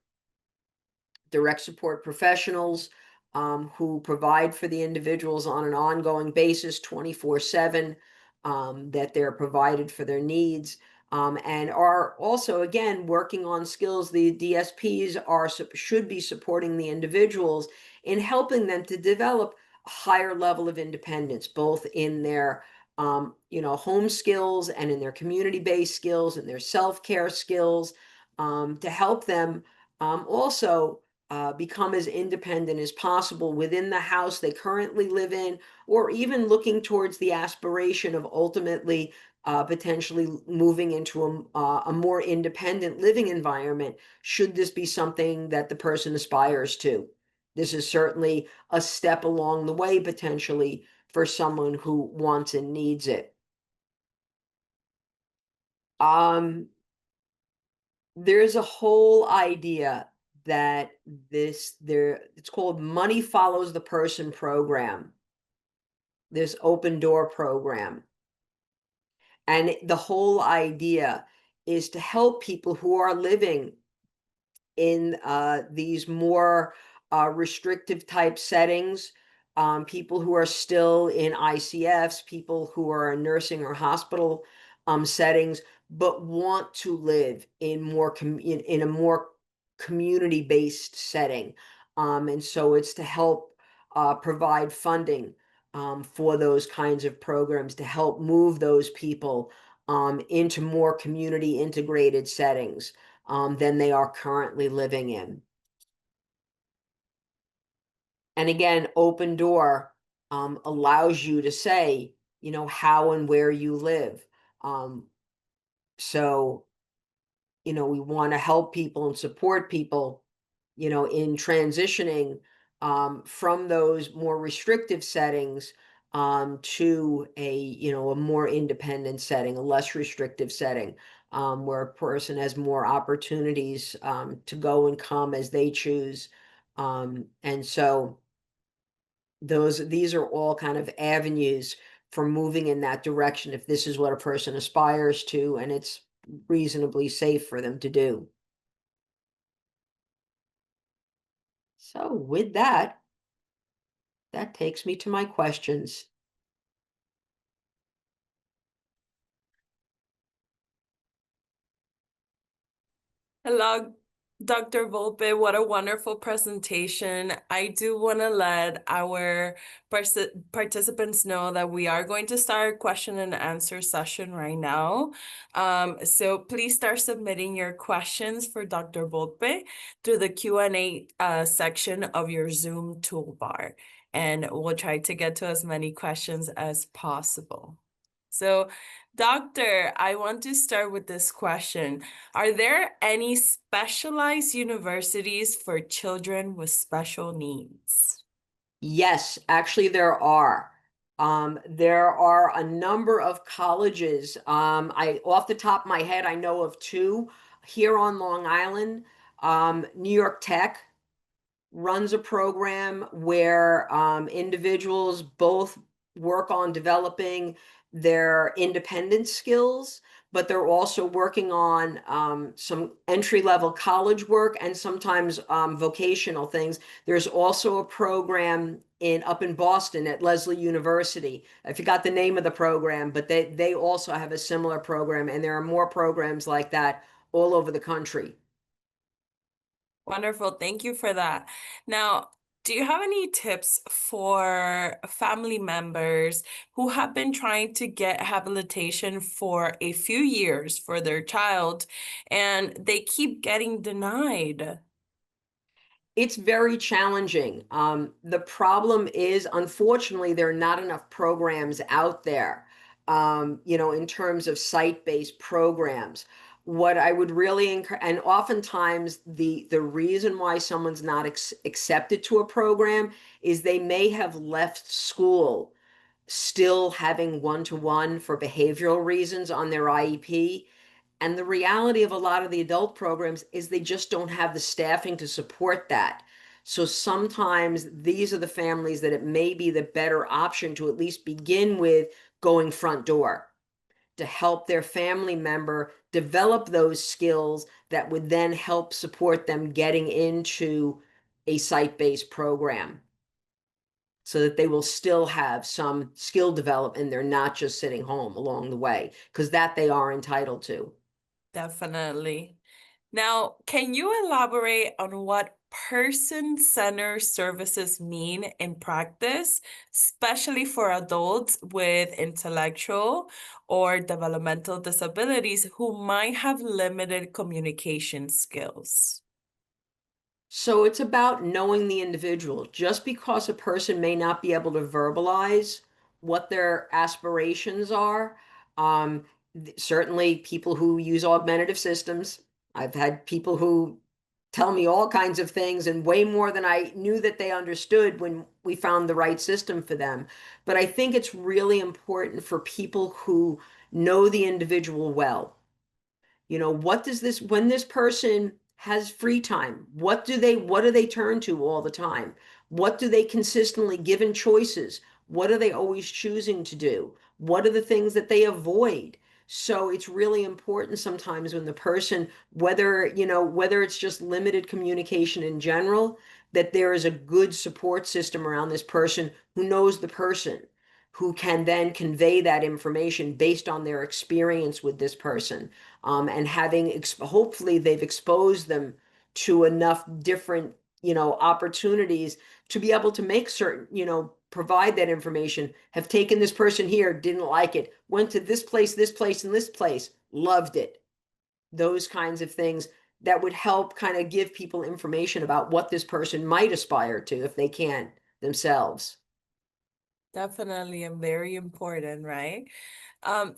direct support professionals who provide for the individuals on an ongoing basis 24/7, that they're provided for their needs, and are also, again, working on skills. The DSPs should be supporting the individuals in helping them to develop a higher level of independence, both in their home skills and in their community-based skills and their self-care skills, to help them also become as independent as possible within the house they currently live in, or even looking towards the aspiration of ultimately potentially moving into a more independent living environment, should this be something that the person aspires to. This is certainly a step along the way, potentially, for someone who wants and needs it. Um, there's a whole idea that it's called money follows the person program, this open door program. And the whole idea is to help people who are living in these more restrictive type settings, people who are still in ICFs, people who are in nursing or hospital settings, but want to live in a more community based setting. And so it's to help provide funding for those kinds of programs to help move those people into more community integrated settings than they are currently living in. And again, open door allows you to say, how and where you live. Um, so, we want to help people and support people, in transitioning from those more restrictive settings to a more independent setting, a less restrictive setting, where a person has more opportunities to go and come as they choose. And so these are all kind of avenues for moving in that direction if this is what a person aspires to and it's reasonably safe for them to do. So with that, that takes me to my questions. Hello, Dr. Volpe. What a wonderful presentation. I do want to let our participants know that we are going to start question and answer session right now. So please start submitting your questions for Dr. Volpe through the Q&A section of your Zoom toolbar, and we'll try to get to as many questions as possible. So, Doctor, I want to start with this question. Are there any specialized universities for children with special needs? Yes, actually there are. There are a number of colleges. Off the top of my head, I know of two here on Long Island. New York Tech runs a program where individuals both work on developing their independent skills, but they're also working on some entry-level college work and sometimes vocational things. There's also a program up in Boston at Lesley University. I forgot the name of the program, but they also have a similar program, and there are more programs like that all over the country. Wonderful. Thank you for that. Now, do you have any tips for family members who have been trying to get habilitation for a few years for their child and they keep getting denied? It's very challenging. The problem is, unfortunately, there are not enough programs out there, in terms of site-based programs. What I would really encourage, and oftentimes the reason why someone's not accepted to a program is they may have left school still having one-to-one for behavioral reasons on their IEP. And the reality of a lot of the adult programs is they just don't have the staffing to support that. So sometimes these are the families that it may be the better option to at least begin with going front door to help their family member develop those skills that would then help support them getting into a site-based program so that they will still have some skill development. They're not just sitting home along the way, because that they are entitled to. Definitely. Now, can you elaborate on what person-centered services mean in practice, especially for adults with intellectual or developmental disabilities who might have limited communication skills? So it's about knowing the individual. Just because a person may not be able to verbalize what their aspirations are, um, certainly people who use augmentative systems. I've had people who tell me all kinds of things and way more than I knew that they understood when we found the right system for them. But I think it's really important for people who know the individual well. What does this, when this person has free time, what do they turn to all the time? What do they consistently, given choices, what are they always choosing to do? What are the things that they avoid? So it's really important sometimes when the person, whether it's just limited communication in general, that there is a good support system around this person who knows the person, who can then convey that information based on their experience with this person, and having hopefully they've exposed them to enough different opportunities to be able to make certain, provide that information. Have taken this person here, didn't like it, went to this place and this place, loved it. Those kinds of things that would help kind of give people information about what this person might aspire to if they can't themselves. Definitely and very important, right?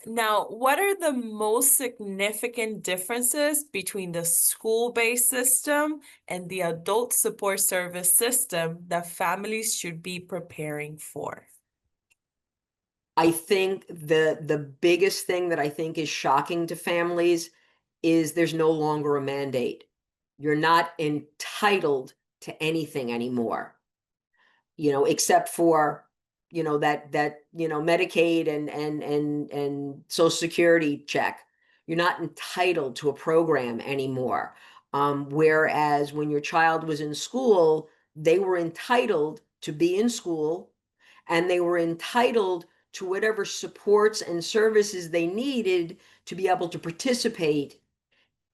Now, what are the most significant differences between the school-based system and the adult support service system that families should be preparing for? I think the biggest thing that I think is shocking to families is there's no longer a mandate. You're not entitled to anything anymore, except for, Medicaid and Social Security check. You're not entitled to a program anymore. Whereas when your child was in school, they were entitled to be in school, and they were entitled to whatever supports and services they needed to be able to participate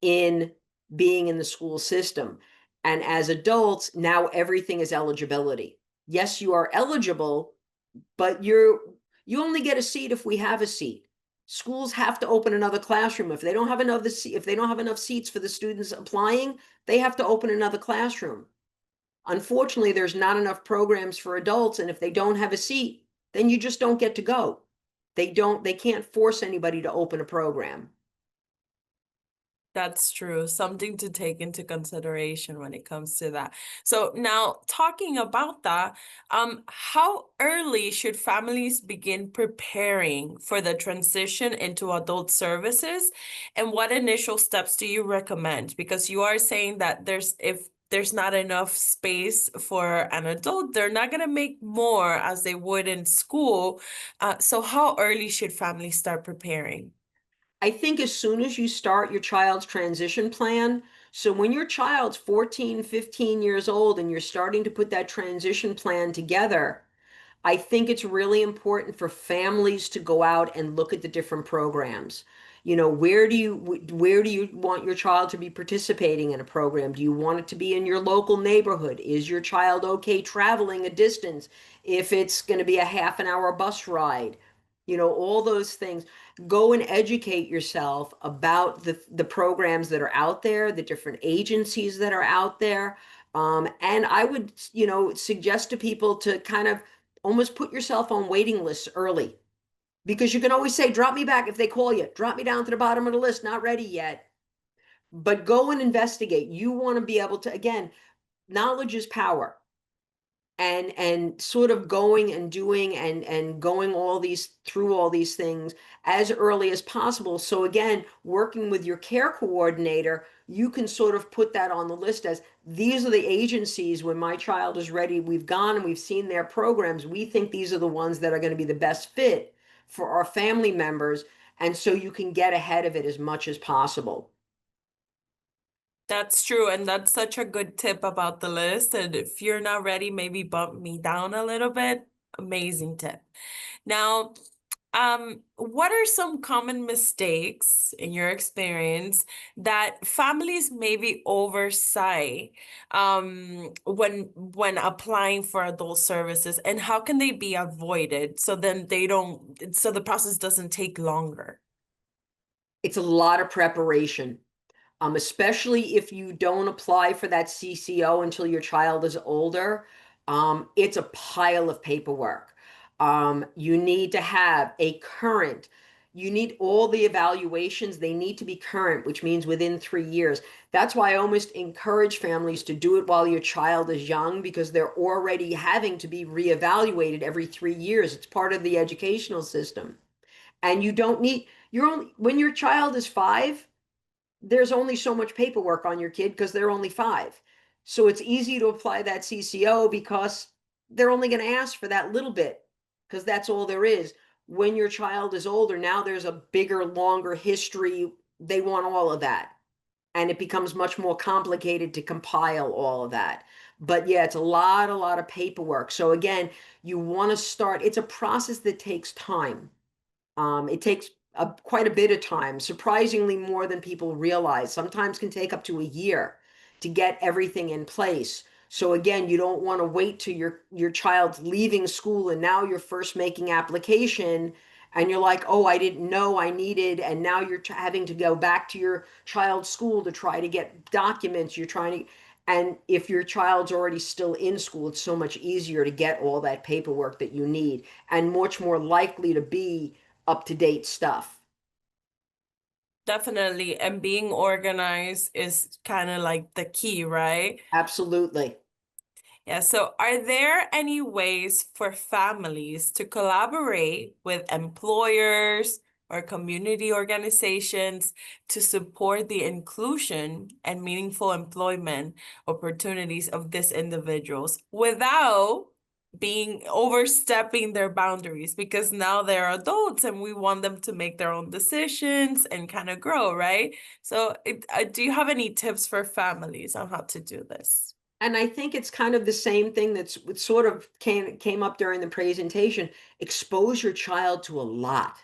in being in the school system. And as adults, now everything is eligibility. Yes, you are eligible, but you only get a seat if we have a seat. Schools have to open another classroom. If they don't have enough seats for the students applying, they have to open another classroom. Unfortunately, there's not enough programs for adults, and if they don't have a seat, then you just don't get to go. They can't force anybody to open a program. That's true. Something to take into consideration when it comes to that. So now talking about that, how early should families begin preparing for the transition into adult services? And what initial steps do you recommend? Because you are saying that if there's not enough space for an adult, they're not going to make more as they would in school. So how early should families start preparing? I think as soon as you start your child's transition plan, so when your child's 14, 15 years old and you're starting to put that transition plan together, I think it's really important for families to go out and look at the different programs. Where do you want your child to be participating in a program? Do you want it to be in your local neighborhood? Is your child okay traveling a distance if it's going to be a half an hour bus ride? All those things. Go and educate yourself about the programs that are out there, the different agencies that are out there. And I would, suggest to people to kind of almost put yourself on waiting lists early, because you can always say, drop me back if they call you, drop me down to the bottom of the list, not ready yet. But go and investigate. You want to be able to, again, knowledge is power. And sort of going and doing and going all these through all these things as early as possible. So again, working with your care coordinator, you can sort of put that on the list as, these are the agencies, when my child is ready, we've gone and we've seen their programs, we think these are the ones that are going to be the best fit for our family members. And so you can get ahead of it as much as possible. That's true, and that's such a good tip about the list. And if you're not ready, maybe bump me down a little bit. Amazing tip. Now, what are some common mistakes in your experience that families maybe oversight when applying for adult services, and how can they be avoided so then they don't so the process doesn't take longer? It's a lot of preparation. Especially if you don't apply for that CCO until your child is older. It's a pile of paperwork. You need to have a current, you need all the evaluations, they need to be current, which means within 3 years. That's why I almost encourage families to do it while your child is young, because they're already having to be reevaluated every 3 years. It's part of the educational system. And you don't need, you're only, when your child is 5, there's only so much paperwork on your kid because they're only 5. So it's easy to apply that CCO because they're only going to ask for that little bit, because that's all there is. When your child is older, now there's a bigger, longer history. They want all of that. And it becomes much more complicated to compile all of that. But yeah, it's a lot of paperwork. So again, you want to start, it's a process that takes time. It takes quite a bit of time, surprisingly more than people realize. Sometimes can take up to a year to get everything in place. So again, you don't want to wait till your child's leaving school and now you're first making application and you're like, oh, I didn't know I needed, and now you're having to go back to your child's school to try to get documents. You're trying to, and if your child's already still in school, it's so much easier to get all that paperwork that you need and much more likely to be up to date stuff. Definitely. And being organized is kind of like the key, right? Absolutely. Yeah, so are there any ways for families to collaborate with employers or community organizations to support the inclusion and meaningful employment opportunities of these individuals without being overstepping their boundaries? Because now they're adults and we want them to make their own decisions and kind of grow, right? So, do you have any tips for families on how to do this? And I think it's kind of the same thing that's what sort of came up during the presentation. Expose your child to a lot.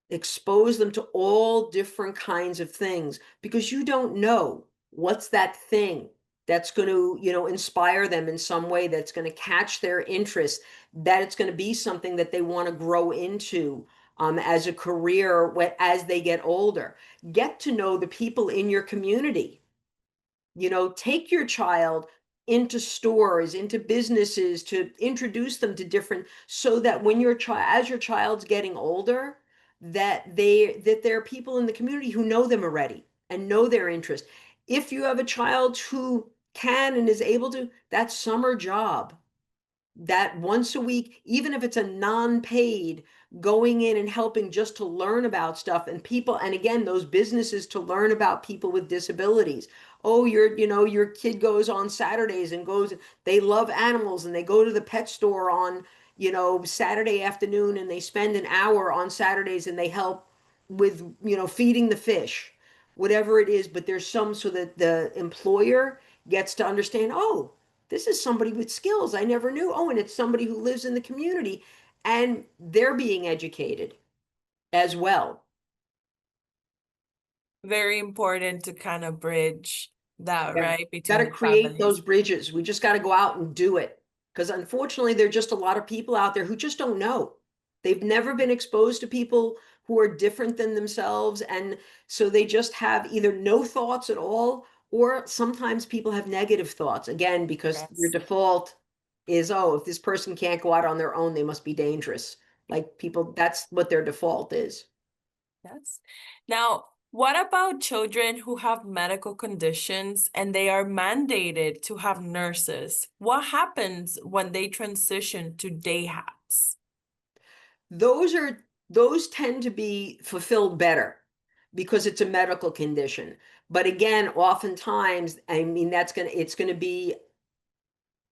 Expose them to all different kinds of things, because you don't know what's that thing that's going to, inspire them in some way, that's going to catch their interest, that it's going to be something that they want to grow into as a career as they get older. Get to know the people in your community. Take your child into stores, into businesses, to introduce them to different, so that when your child, as your child's getting older, that there are people in the community who know them already and know their interest. If you have a child who can and is able to, that summer job, that once a week, even if it's a non-paid, going in and helping just to learn about stuff, and people, and again, those businesses to learn about people with disabilities. Oh, your kid goes on Saturdays and goes, they love animals and they go to the pet store on, Saturday afternoon, and they spend an hour on Saturdays and they help with, feeding the fish, whatever it is. But there's some, so that the employer gets to understand, oh, this is somebody with skills I never knew. Oh, and it's somebody who lives in the community, and they're being educated as well. Very important to kind of bridge that, Yeah. right, Got between to the create those families. bridges. We just got to go out and do it. Because unfortunately, there are just a lot of people out there who just don't know. They've never been exposed to people who are different than themselves. And so they just have either no thoughts at all, Or sometimes people have negative thoughts, again, because your Yes. default is, oh, if this person can't go out on their own, they must be dangerous. Like people, that's what their default is. Yes. Now, what about children who have medical conditions and they are mandated to have nurses? What happens when they transition to day habs? Those tend to be fulfilled better because it's a medical condition. But again, oftentimes, I mean, it's gonna be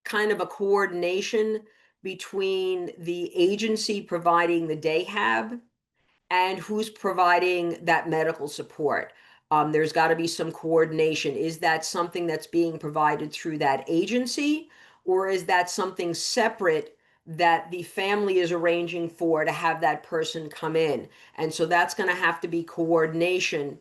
kind of a coordination between the agency providing the day hab and who's providing that medical support. There's got to be some coordination. Is that something that's being provided through that agency, or is that something separate that the family is arranging for to have that person come in? And so that's going to have to be coordination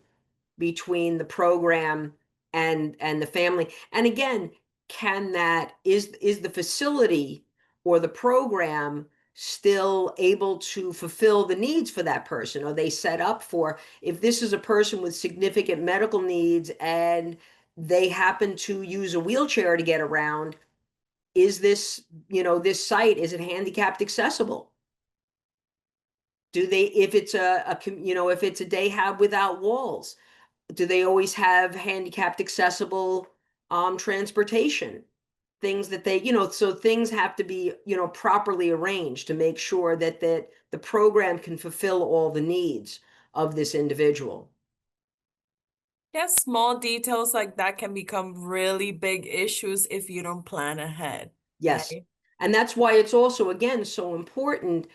between the program and the family. And again, can that is the facility or the program still able to fulfill the needs for that person? Are they set up for, if this is a person with significant medical needs and they happen to use a wheelchair to get around, is this, this site, is it handicapped accessible? Do they, if it's if it's a day hab without walls, do they always have handicapped accessible transportation? Things that they, so things have to be, properly arranged to make sure that the program can fulfill all the needs of this individual. Yes, small details like that can become really big issues if you don't plan ahead, Yes. right? And that's why it's also, again, so important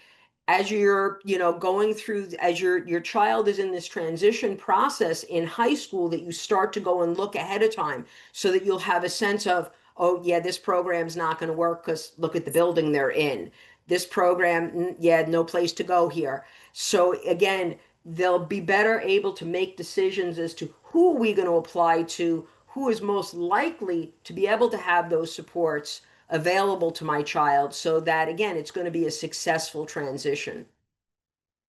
as you're, going through, as your child is in this transition process in high school, that you start to go and look ahead of time so that you'll have a sense of, oh yeah, this program's not going to work because look at the building they're in. This program, yeah, no place to go here. So again, they'll be better able to make decisions as to who are we going to apply to, who is most likely to be able to have those supports available to my child, so that again, it's going to be a successful transition.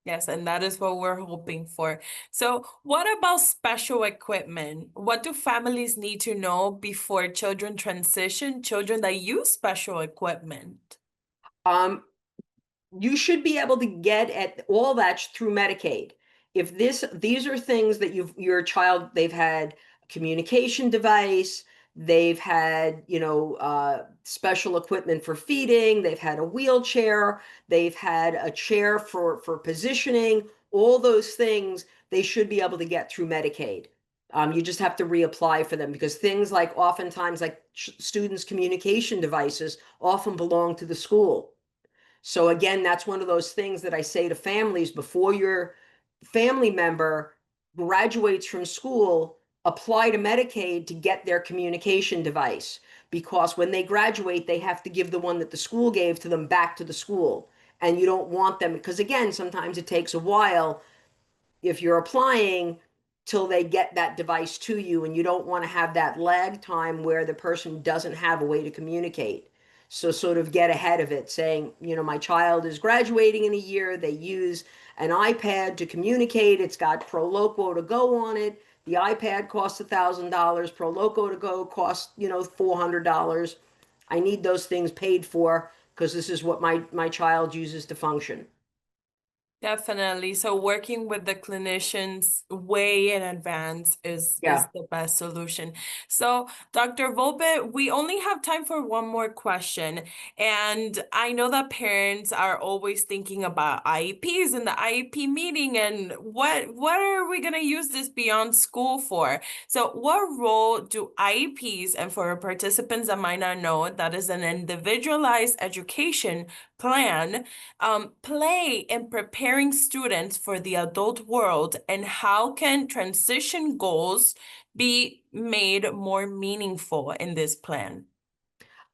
Yes, and that is what we're hoping for. So, what about special equipment? What do families need to know before children transition, children that use special equipment? Um, you should be able to get at all that through Medicaid. If these are things that your child, they've had a communication device, they've had, special equipment for feeding, they've had a wheelchair, they've had a chair for positioning, all those things they should be able to get through Medicaid. You just have to reapply for them because things like oftentimes like students' communication devices often belong to the school. So again, that's one of those things that I say to families before your family member graduates from school, apply to Medicaid to get their communication device. Because when they graduate, they have to give the one that the school gave to them back to the school. And you don't want them, because again, sometimes it takes a while if you're applying till they get that device to you, and you don't want to have that lag time where the person doesn't have a way to communicate. So sort of get ahead of it, saying, my child is graduating in a year, they use an iPad to communicate, it's got Proloquo to go on it, the iPad costs $1,000, Proloquo to go costs, $400. I need those things paid for because this is what my child uses to function. Definitely. So working with the clinicians way in advance is Yeah. the best solution. So, Dr. Volpe, we only have time for one more question. And I know that parents are always thinking about IEPs and the IEP meeting and what are we going to use this beyond school for? So, what role do IEPs, and for participants that might not know, that is an individualized education plan, play in preparing students for the adult world, and how can transition goals be made more meaningful in this plan?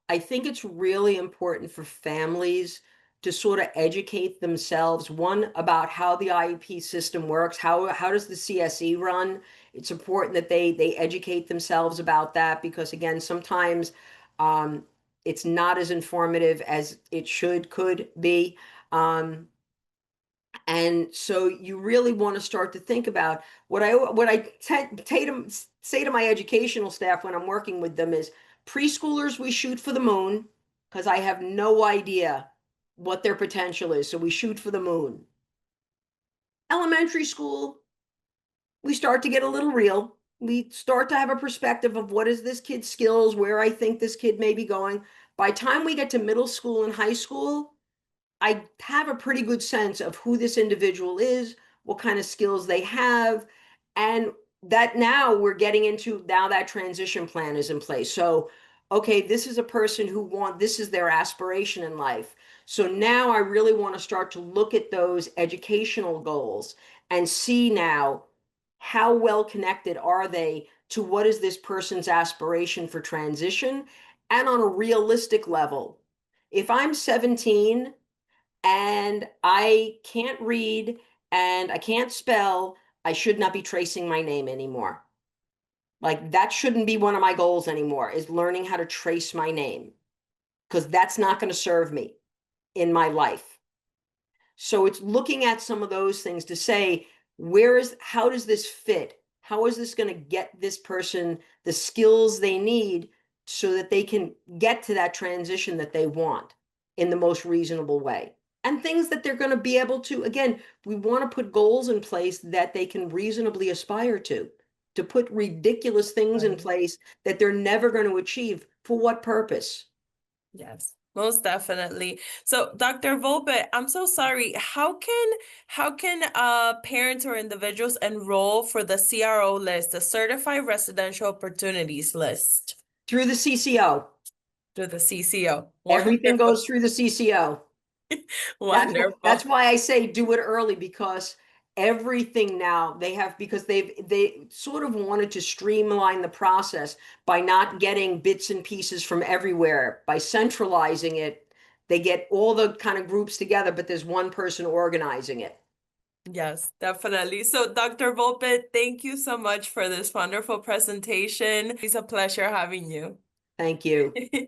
I think it's really important for families to sort of educate themselves, one, about how the IEP system works, how does the CSE run? It's important that they educate themselves about that because again, sometimes um, it's not as informative as it could be. Um, And so you really want to start to think about say to my educational staff when I'm working with them is preschoolers, we shoot for the moon because I have no idea what their potential is. So we shoot for the moon. Elementary school, we start to get a little real. We start to have a perspective of what is this kid's skills, where I think this kid may be going. By the time we get to middle school and high school, I have a pretty good sense of who this individual is, what kind of skills they have, and that now we're getting into now that transition plan is in place. So, okay, this is a person this is their aspiration in life. So now I really want to start to look at those educational goals and see now how well connected are they to what is this person's aspiration for transition and on a realistic level. If I'm 17 and I can't read and I can't spell, I should not be tracing my name anymore. Like that shouldn't be one of my goals anymore, is learning how to trace my name because that's not going to serve me in my life. So it's looking at some of those things to say, how does this fit? How is this going to get this person the skills they need so that they can get to that transition that they want in the most reasonable way? And things that they're going to be able to, again, we want to put goals in place that they can reasonably aspire to put ridiculous things in Right. place that they're never going to achieve. For what purpose? Yes, most definitely. So, Dr. Volpe, I'm so sorry. How can parents or individuals enroll for the CRO list, the Certified Residential Opportunities list, Through the CCO. through the CCO? Everything Wonderful. goes through the CCO. That's Wonderful. why I say do it early because everything now they have because they sort of wanted to streamline the process by not getting bits and pieces from everywhere. By centralizing it, they get all the kind of groups together, but there's one person organizing it. Yes, definitely. So, Dr. Volpe, thank you so much for this wonderful presentation. It's a pleasure having you. Thank you.